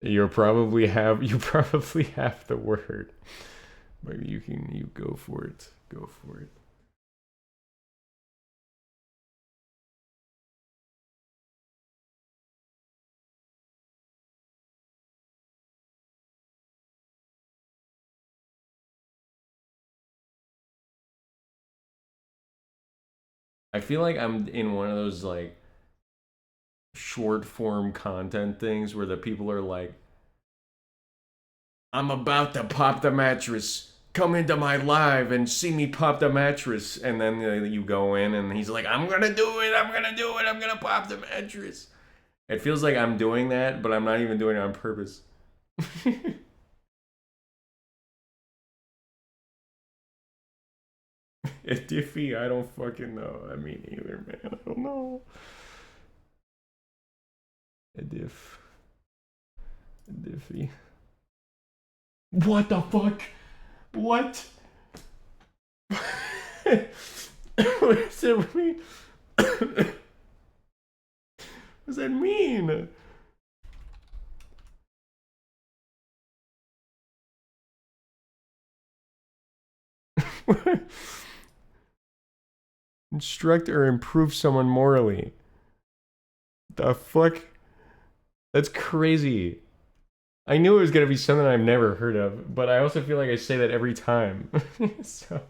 You probably have the word. But you go for it. Go for it. I feel like I'm in one of those like short form content things where the people are like, I'm about to pop the mattress. Come into my live and see me pop the mattress. And then you go in and he's like, I'm gonna do it. I'm gonna do it. I'm gonna pop the mattress. It feels like I'm doing that, but I'm not even doing it on purpose. A Diffie, I don't fucking know. I mean, either, man. I don't know. A Diff. A Diffie. What the fuck? What? What does it mean? What does that mean? Instruct or improve someone morally. The fuck? That's crazy. I knew it was gonna be something I've never heard of, but I also feel like I say that every time. So,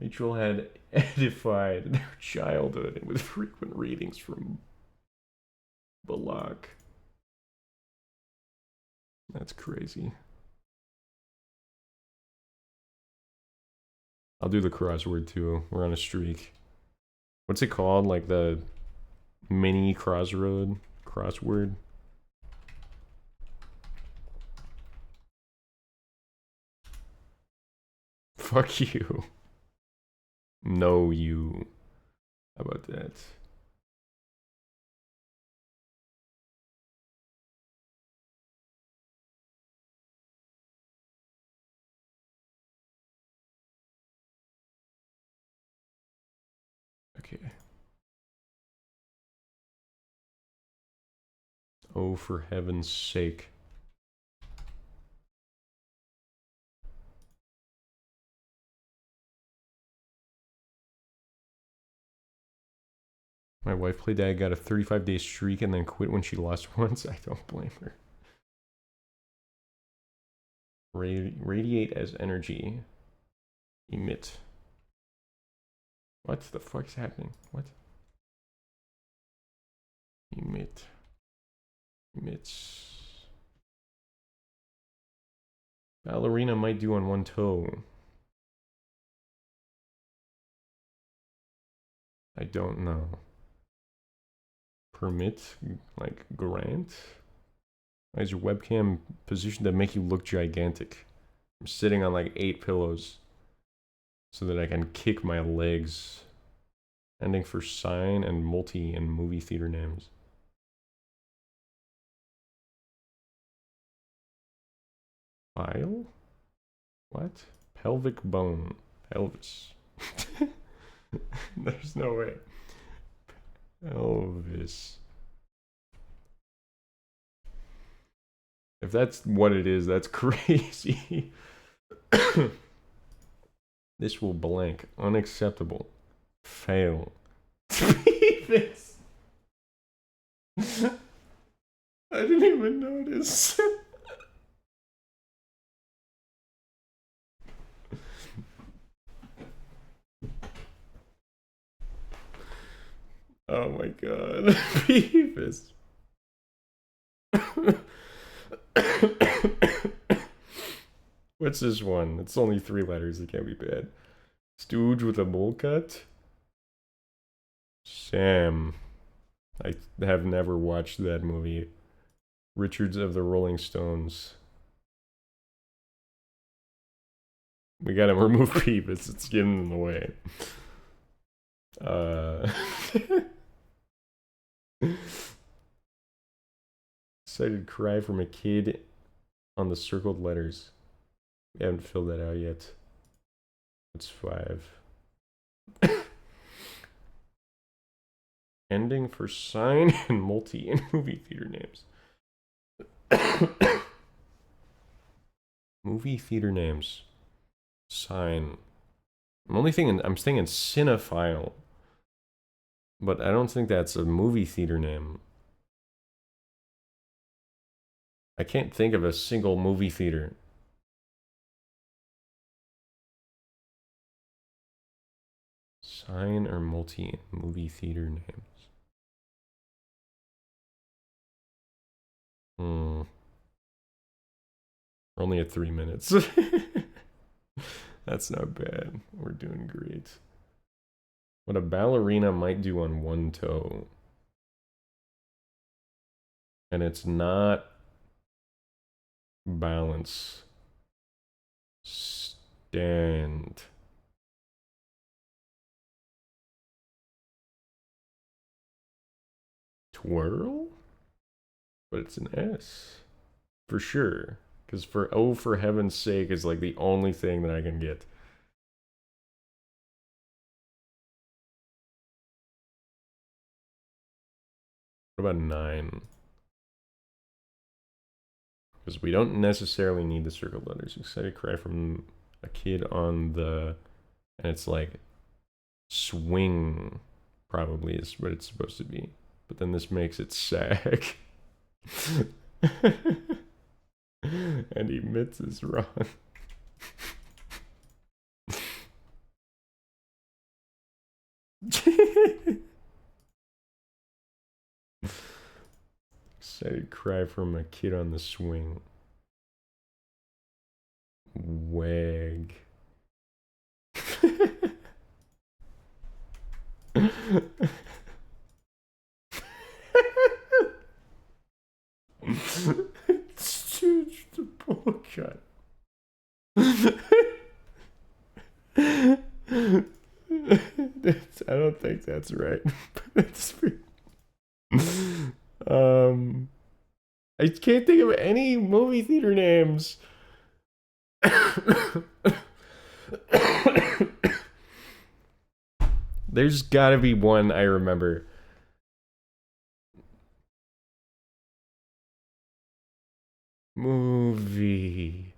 Rachel had edified their childhood with frequent readings from Balak. That's crazy. I'll do the crossword too. We're on a streak. What's it called? Like the mini crossword? Fuck you. No, you. How about that? Okay. Oh, for heaven's sake. My wife played that, got a 35-day streak, and then quit when she lost once. I don't blame her. Radiate as energy. Emit. What the fuck's happening? What? Emit. Emits. Ballerina might do on one toe. I don't know. Permit? Like, grant? Why is your webcam positioned to make you look gigantic? I'm sitting on like 8 pillows so that I can kick my legs. Ending for sign and multi and movie theater names. File? What? Pelvic bone. Pelvis. There's no way. Pelvis. If that's what it is, that's crazy. This will blank. Unacceptable. Fail. This. I didn't even notice. Oh my god. Beavis. What's this one? It's only 3 letters. It can't be bad. Stooge with a bowl cut? Sam. I have never watched that movie. Richards of the Rolling Stones. We gotta remove Beavis. It's getting in the way. Excited cry from a kid on the circled letters. We haven't filled that out yet. It's 5. Ending for sign and multi and movie theater names. Movie theater names. Sign. I'm thinking cinephile. But I don't think that's a movie theater name. I can't think of a single movie theater. Sign or multi movie theater names. We're only at 3 minutes. That's not bad. We're doing great. What a ballerina might do on one toe. And it's not balance. Stand. Twirl? But it's an S. For sure. Because for oh, for heaven's sake is like the only thing that I can get. What about 9? Because we don't necessarily need the circled letters. Excited cry from a kid on the... And it's like... Swing, probably is what it's supposed to be. But then this makes it sag. And emits is wrong. Excited cry from a kid on the swing. Wag. Stooge the bowl cut. I don't think that's right. That's I can't think of any movie theater names. There's gotta be one I remember. Movie.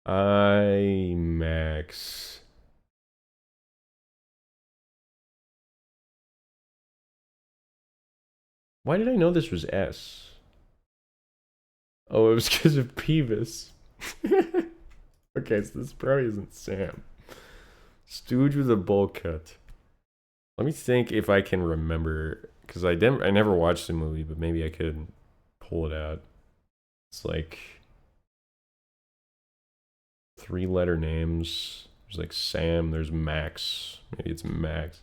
IMAX. Why did I know this was S? Oh, it was because of Peeves. Okay, so this probably isn't Sam. Stooge with a bowl cut. Let me think if I can remember, because I never watched the movie, but maybe I could pull it out. It's like 3-letter names. There's like Sam, there's Max. Maybe it's Max.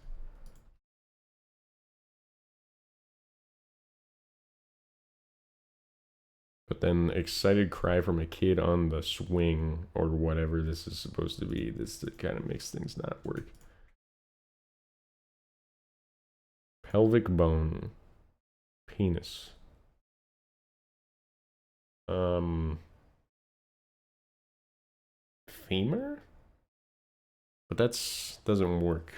But then excited cry from a kid on the swing, or whatever this is supposed to be. This kind of makes things not work. Pelvic bone. Penis. Femur? But that's doesn't work.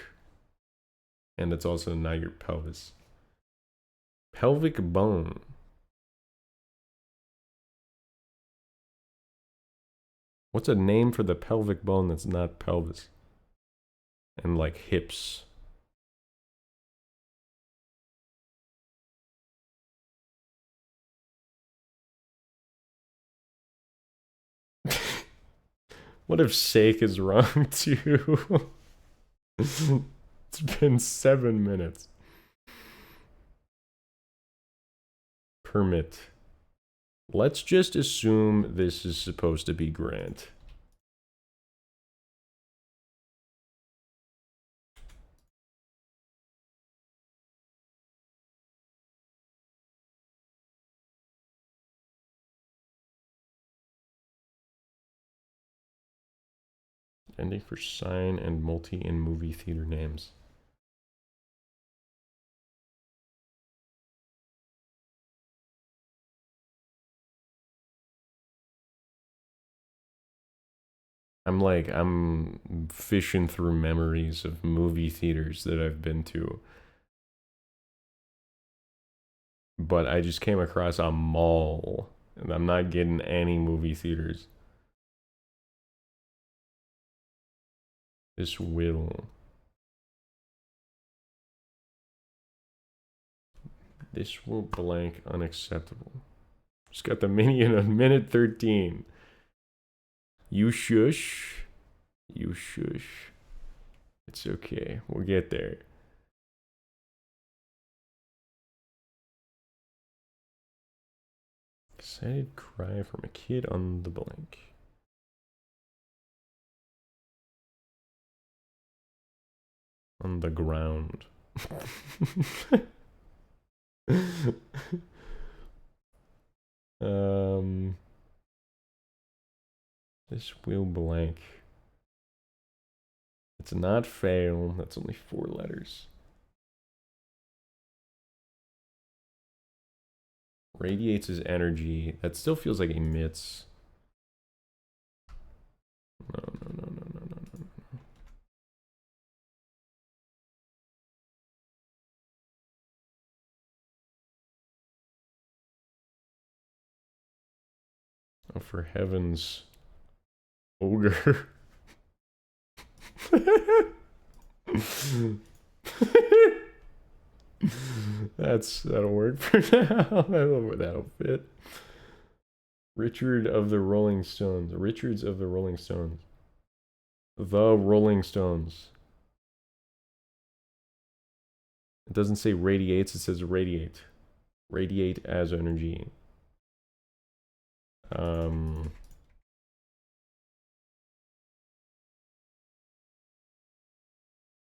And it's also not your pelvis. Pelvic bone. What's a name for the pelvic bone that's not pelvis? And like hips. What if sake is wrong too? It's been 7 minutes. Permit. Let's just assume this is supposed to be grant. Ending for sign and multi and movie theater names. I'm fishing through memories of movie theaters that I've been to. But I just came across a mall, and I'm not getting any movie theaters. This will. This will blank unacceptable. Just got the minion of minute 13. You shush. You shush. It's okay. We'll get there. Excited cry from a kid on the blank. On the ground. This will blank. It's not fail. That's only 4 letters. Radiates his energy. That still feels like emits. No. Oh, for heavens. Ogre. That'll work for now. That'll fit. Richard of the Rolling Stones. Richards of the Rolling Stones. The Rolling Stones. It doesn't say radiates, it says radiate. Radiate as energy.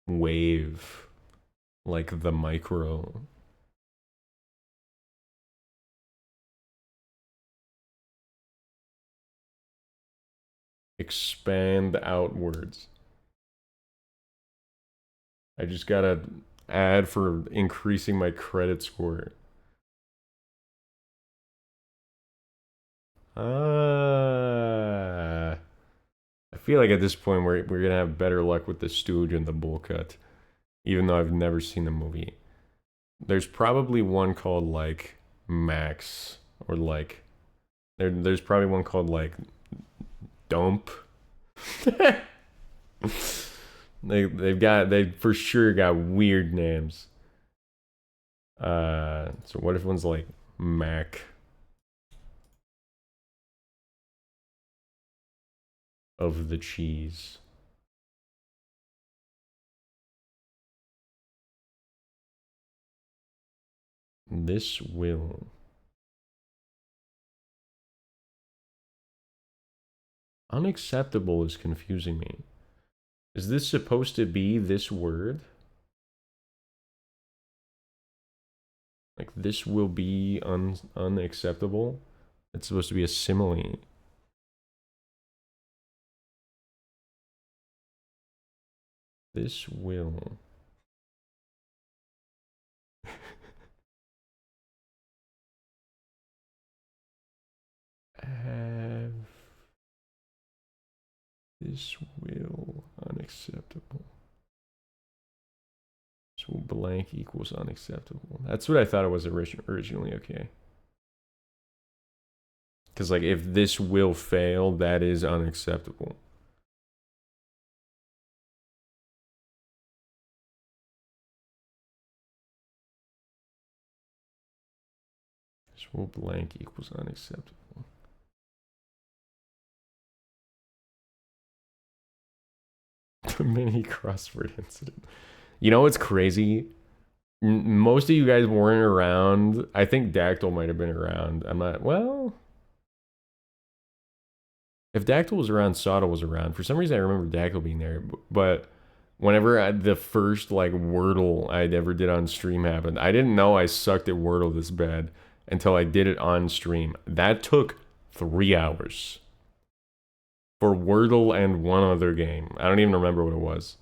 Wave. Like the micro. Expand outwards. I just gotta add for increasing my credit score. I feel like at this point we're gonna have better luck with the Stooge and the Bowl Cut, even though I've never seen the movie. There's probably one called like Max, or like there's probably one called like Dump. They for sure got weird names. So what if one's like Mac of the cheese? This will. Unacceptable is confusing me. Is this supposed to be this word? Like this will be unacceptable? It's supposed to be a simile. This will. Have. This will unacceptable. So blank equals unacceptable. That's what I thought it was originally, okay. Because like if this will fail, that is unacceptable. This will blank equals unacceptable. The mini crossword incident. You know what's crazy? Most of you guys weren't around. I think Dactyl might have been around. I'm not, well. If Dactyl was around, Sawda was around. For some reason, I remember Dactyl being there. But whenever the first like Wordle I'd ever did on stream happened, I didn't know I sucked at Wordle this bad until I did it on stream. That took 3 hours. For Wordle and one other game. I don't even remember what it was.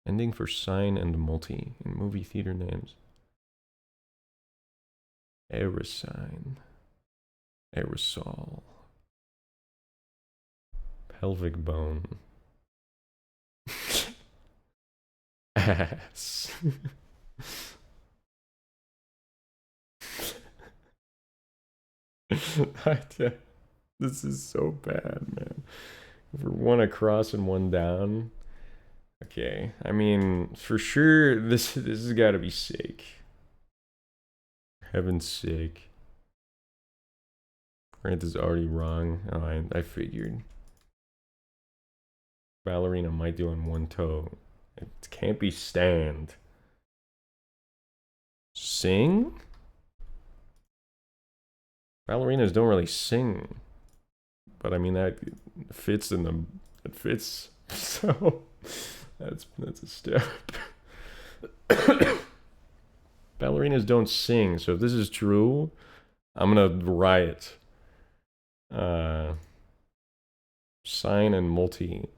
Ending for sign and multi in movie theater names. Aerosine. Aerosol. Pelvic bone. Ass. This is so bad, man. For one across and one down. Okay, I mean, for sure, this has got to be sick. For heaven's sake. Grant is already wrong. Oh, I figured. Ballerina might do on one toe. It can't be stand. Sing? Ballerinas don't really sing. But I mean, that fits in the... It fits. So, that's a step. Ballerinas don't sing, so if this is true, I'm gonna riot. Sign and multi.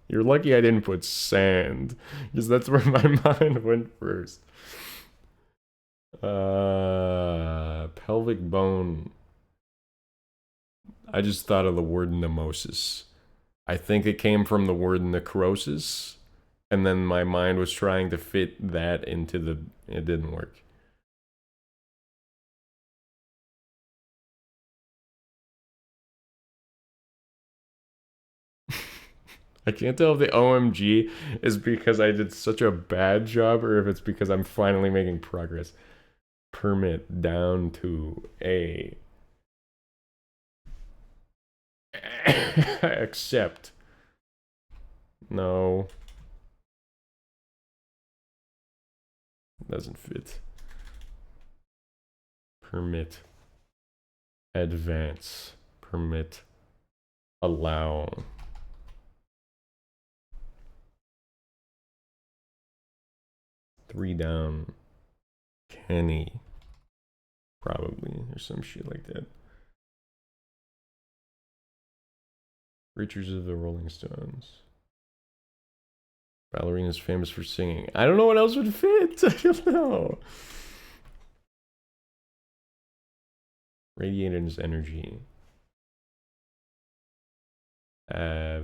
You're lucky I didn't put sand, because that's where my mind went first. Pelvic bone. I just thought of the word nemosis. I think it came from the word necrosis, and then my mind was trying to fit that into the... It didn't work. I can't tell if the OMG is because I did such a bad job or if it's because I'm finally making progress. Permit down to A. Accept. No. Doesn't fit. Permit. Advance. Permit. Allow. Three down. Kenny. Probably. Or some shit like that. Creatures of the Rolling Stones. Ballerina's famous for singing. I don't know what else would fit. I don't know. Radiator's energy. A.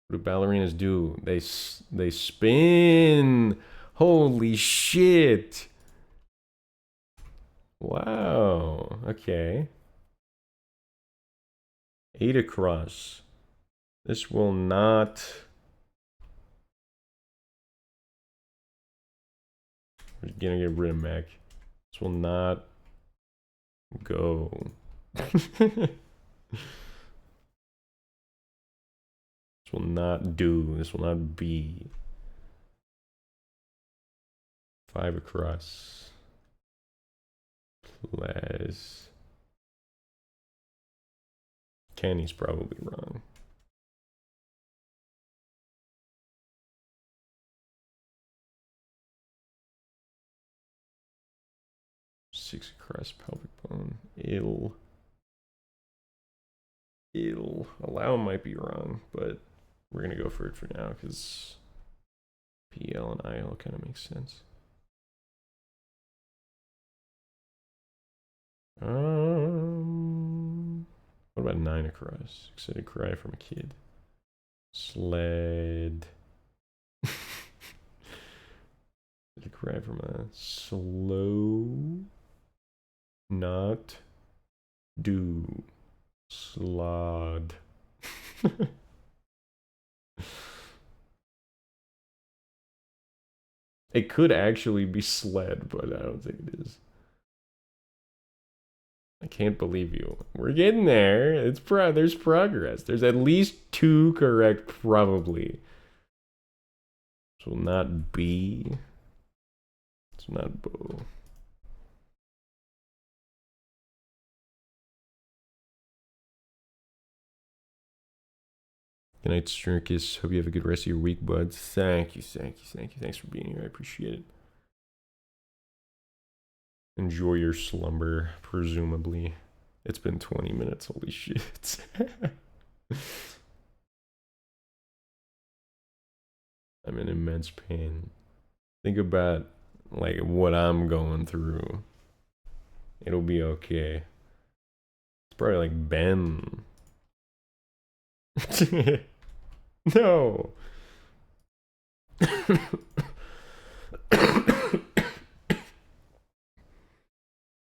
What do ballerinas do? They spin. Holy shit. Wow. Okay. 8 across. This will not... We're gonna get rid of mech. This will not go. This will not do. This will not be. 5 across. Plus. Kenny's probably wrong. Six across pelvic bone. Ill. Allow might be wrong, but we're gonna go for it for now because PL and IL kind of makes sense. What about 9 across? Excited cry from a kid. Sled. Excited cry from a slow. Not do. Slod. It could actually be sled, but I don't think it is. I can't believe you. We're getting there. There's progress. There's at least 2 correct, probably. This will not be. It's not bow. Good night, Circus. Hope you have a good rest of your week, bud. Thank you. Thanks for being here. I appreciate it. Enjoy your slumber, presumably. It's been 20 minutes. Holy shit. I'm in immense pain. Think about like what I'm going through. It'll be okay. It's probably like Ben. No.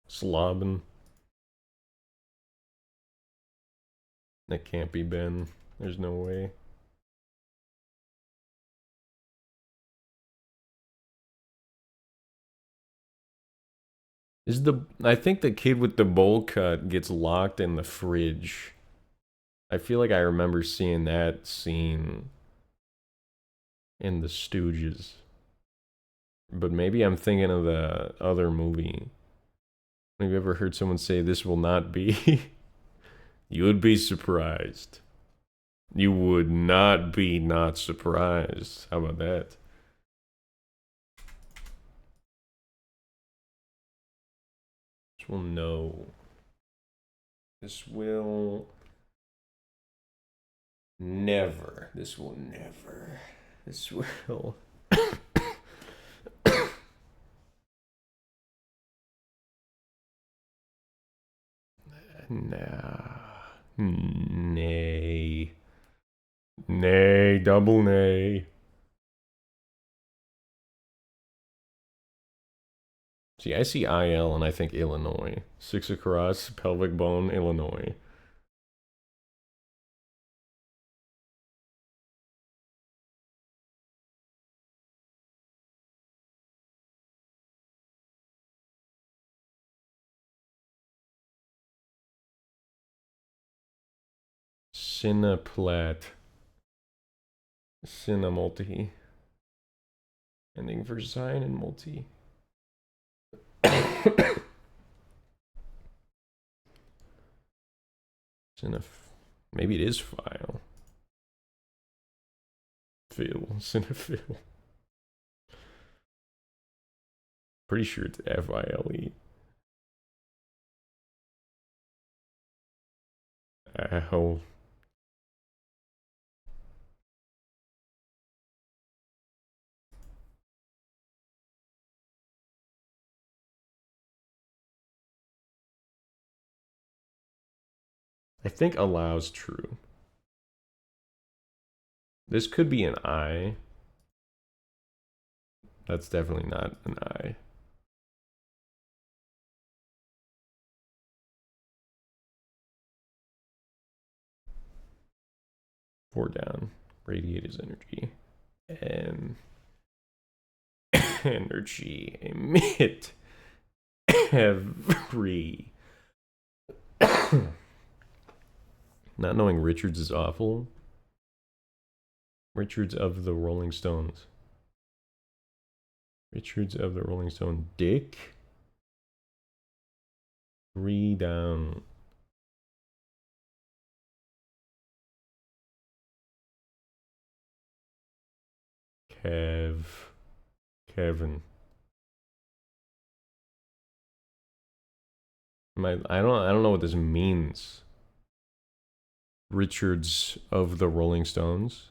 Slobbing. That can't be Ben. There's no way. I think the kid with the bowl cut gets locked in the fridge. I feel like I remember seeing that scene in The Stooges. But maybe I'm thinking of the other movie. Have you ever heard someone say this will not be? You would be surprised. You would not be not surprised. How about that? This will no. This will never. This will never. This will. Nah. Nay. Nay, double nay. See, I see IL and I think Illinois. 6 across, pelvic bone, Illinois. Cineplat. Cinemulti. Ending for sign and multi. Maybe it is file. Phil. Cinephil. Pretty sure it's F-I-L-E. Ow. I think allows true. This could be an I. That's definitely not an I. Four down. Radiators energy. And energy. Emit. Every. Not knowing Richards is awful. Richards of the Rolling Stones. Richards of the Rolling Stone. Dick. 3 down. Kevin. I don't know what this means. Richards of the Rolling Stones.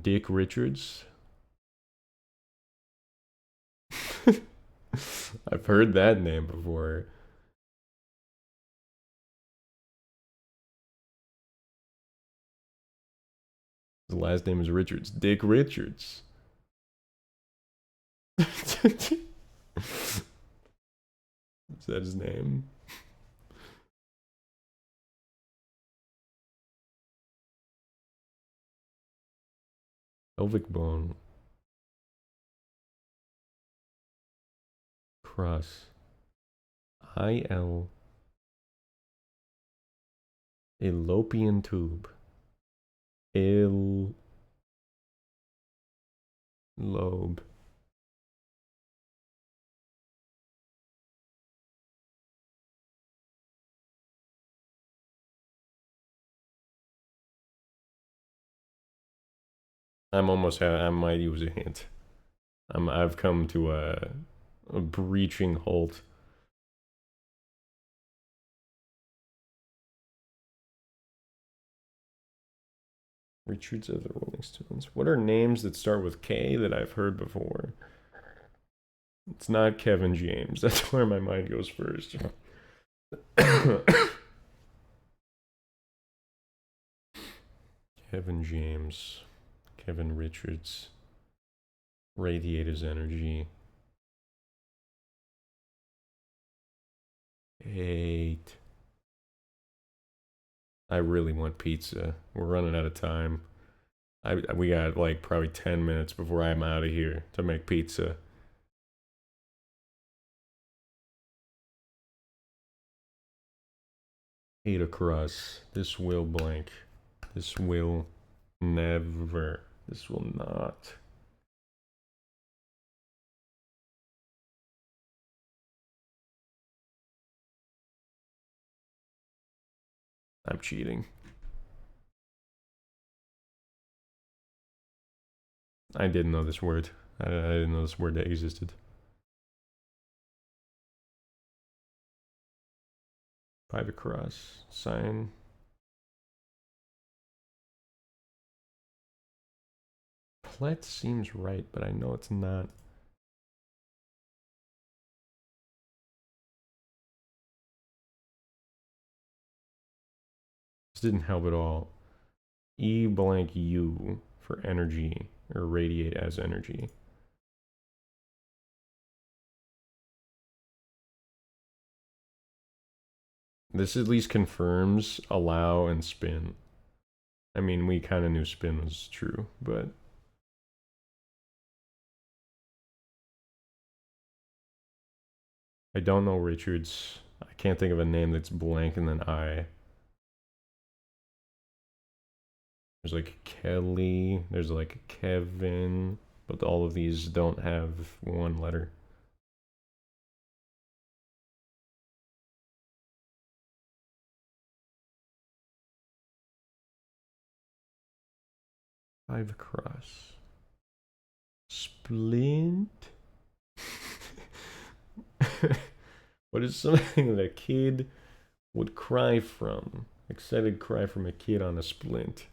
Dick Richards. I've heard that name before. His last name is Richards. Dick Richards. Is that his name? Pelvic bone. Cross. IL. Fallopian tube. Lobe. I might use a hint. I've come to a breaching halt. Richards of the Rolling Stones. What are names that start with K that I've heard before? It's not Kevin James. That's where my mind goes first. Kevin James. Kevin Richards. Radiate his energy. 8. I really want pizza. We're running out of time. We got like probably 10 minutes before I'm out of here to make pizza. Eight across. This will blank. This will never. This will not. I'm cheating. I didn't know this word. I didn't know this word that existed. 5 across. Sign. Plet seems right, but I know it's not. This didn't help at all. E blank U for energy, or radiate as energy. This at least confirms allow and spin. I mean, we kind of knew spin was true, but I don't know Richards. I can't think of a name that's blank and then I. There's like Kelly, there's like Kevin, but all of these don't have one letter. Five across. Splint? What is something that a kid would cry from? Excited cry from a kid on a splint.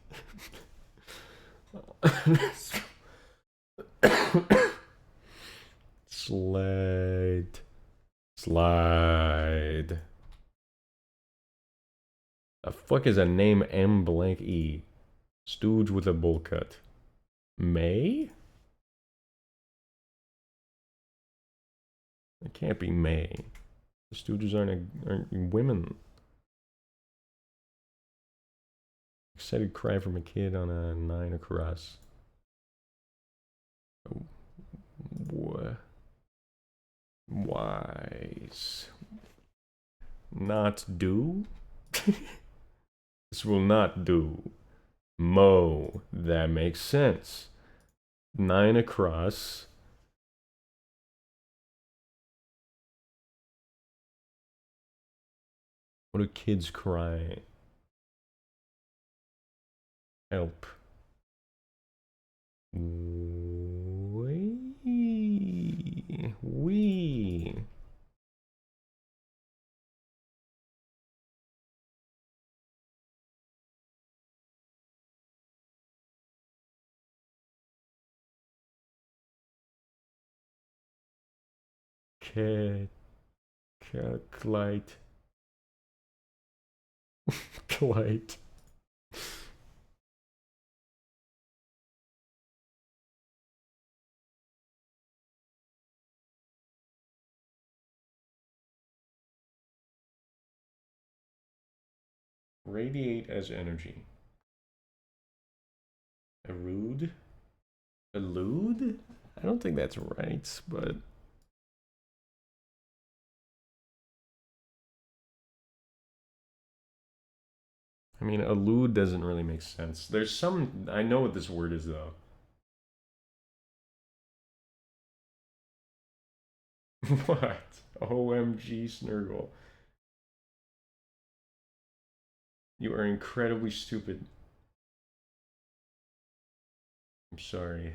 Slide. Slide. The fuck is a name M blank E? Stooge with a bowl cut. May? It can't be May. The Stooges aren't women. Excited cry from a kid on a 9 across. What? Wise. Not do? This will not do. Mo. That makes sense. 9 across. What do kids cry? Help. We. Clyde. Clyde. Radiate as energy. Erude? Elude? I don't think that's right, but I mean, elude doesn't really make sense. There's some. I know what this word is, though. What? OMG Snurgle. You are incredibly stupid. I'm sorry.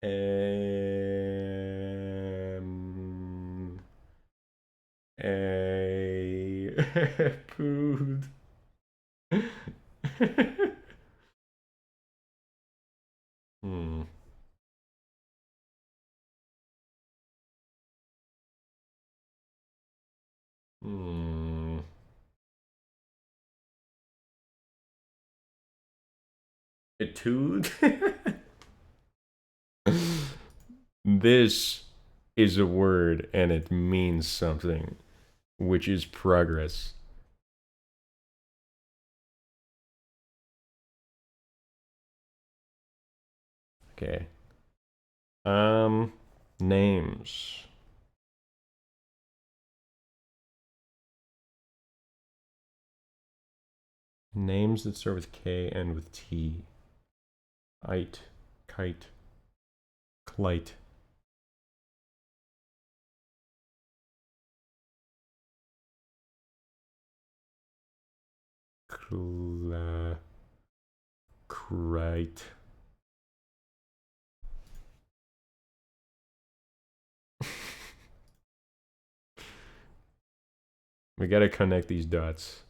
Um. Pooed. Hmm. Hmm. Etude? This is a word and it means something, which is progress. Okay. Names. Names that start with K and with T. Ite, kite, clite. Crite. We gotta connect these dots.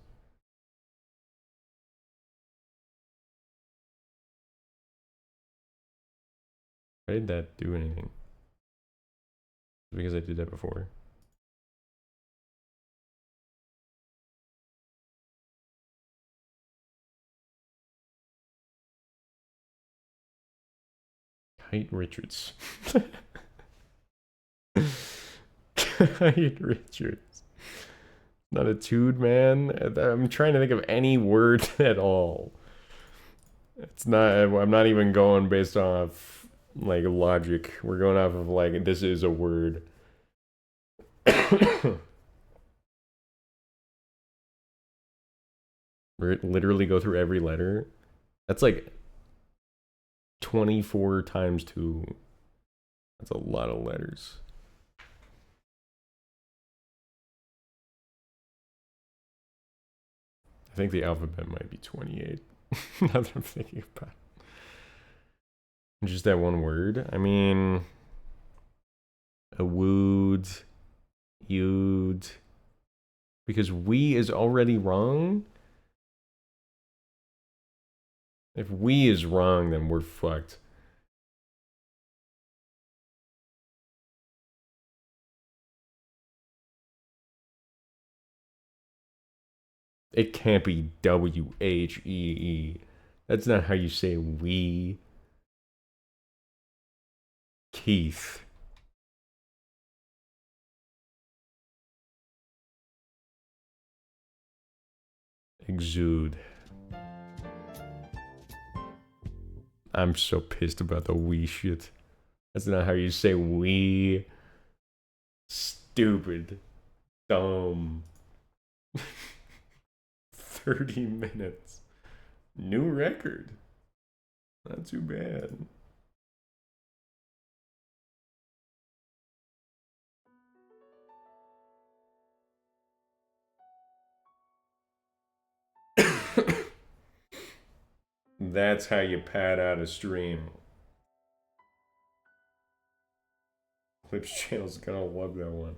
Why did that do anything? Because I did that before. Kite Richards. Kite Richards. Not a tude, man. I'm trying to think of any word at all. It's not. I'm not even going based off like logic. We're going off of like this is a word. Literally go through every letter. That's like 24 times 2. That's a lot of letters. I think the alphabet might be 28. Now that I'm thinking about it. Just that one word. I mean, a wood, you'd. Because we is already wrong. If we is wrong, then we're fucked. It can't be WHEE. That's not how you say we. Keith. Exude. I'm so pissed about the we shit. That's not how you say we. Stupid. Dumb. 30 minutes. New record. Not too bad. That's how you pad out a stream. Clips channel's gonna love that one.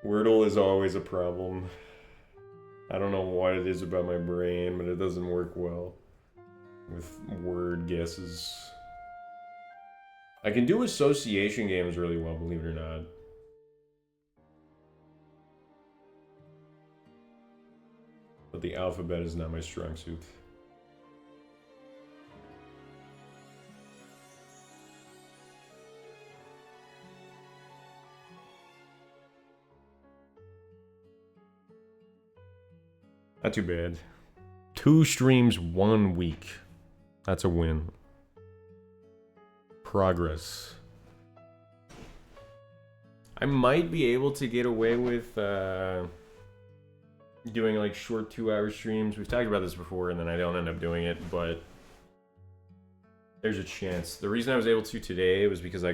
Wordle is always a problem. I don't know what it is about my brain, but it doesn't work well with word guesses. I can do association games really well, believe it or not. But the alphabet is not my strong suit. Not too bad. 2 streams 1 week. That's a win. Progress. I might be able to get away with doing like short 2-hour streams. We've talked about this before and then I don't end up doing it, but there's a chance. The reason I was able to today was because I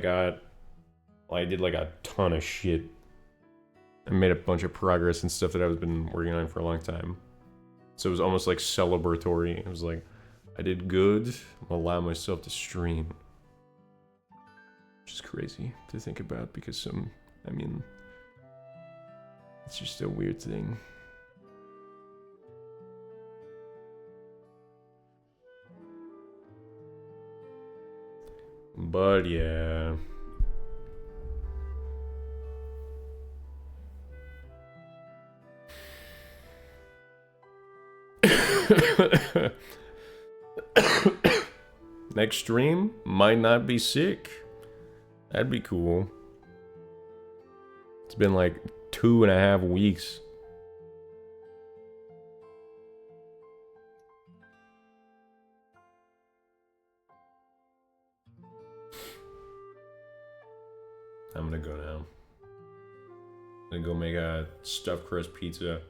did like a ton of shit. I made a bunch of progress and stuff that I've been working on for a long time. So it was almost like celebratory. It was like, I did good, I'll allow myself to stream. Which is crazy to think about because It's just a weird thing. But yeah. Next stream might not be sick. That'd be cool. It's been like 2.5 weeks. I'm gonna go now. I'm gonna go make a stuffed crust pizza.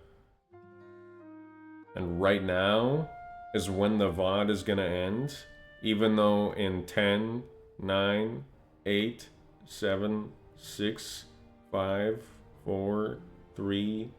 And right now is when the VOD is gonna end. Even though in 10, 9, 8, 7, 6, 5, 4, 3,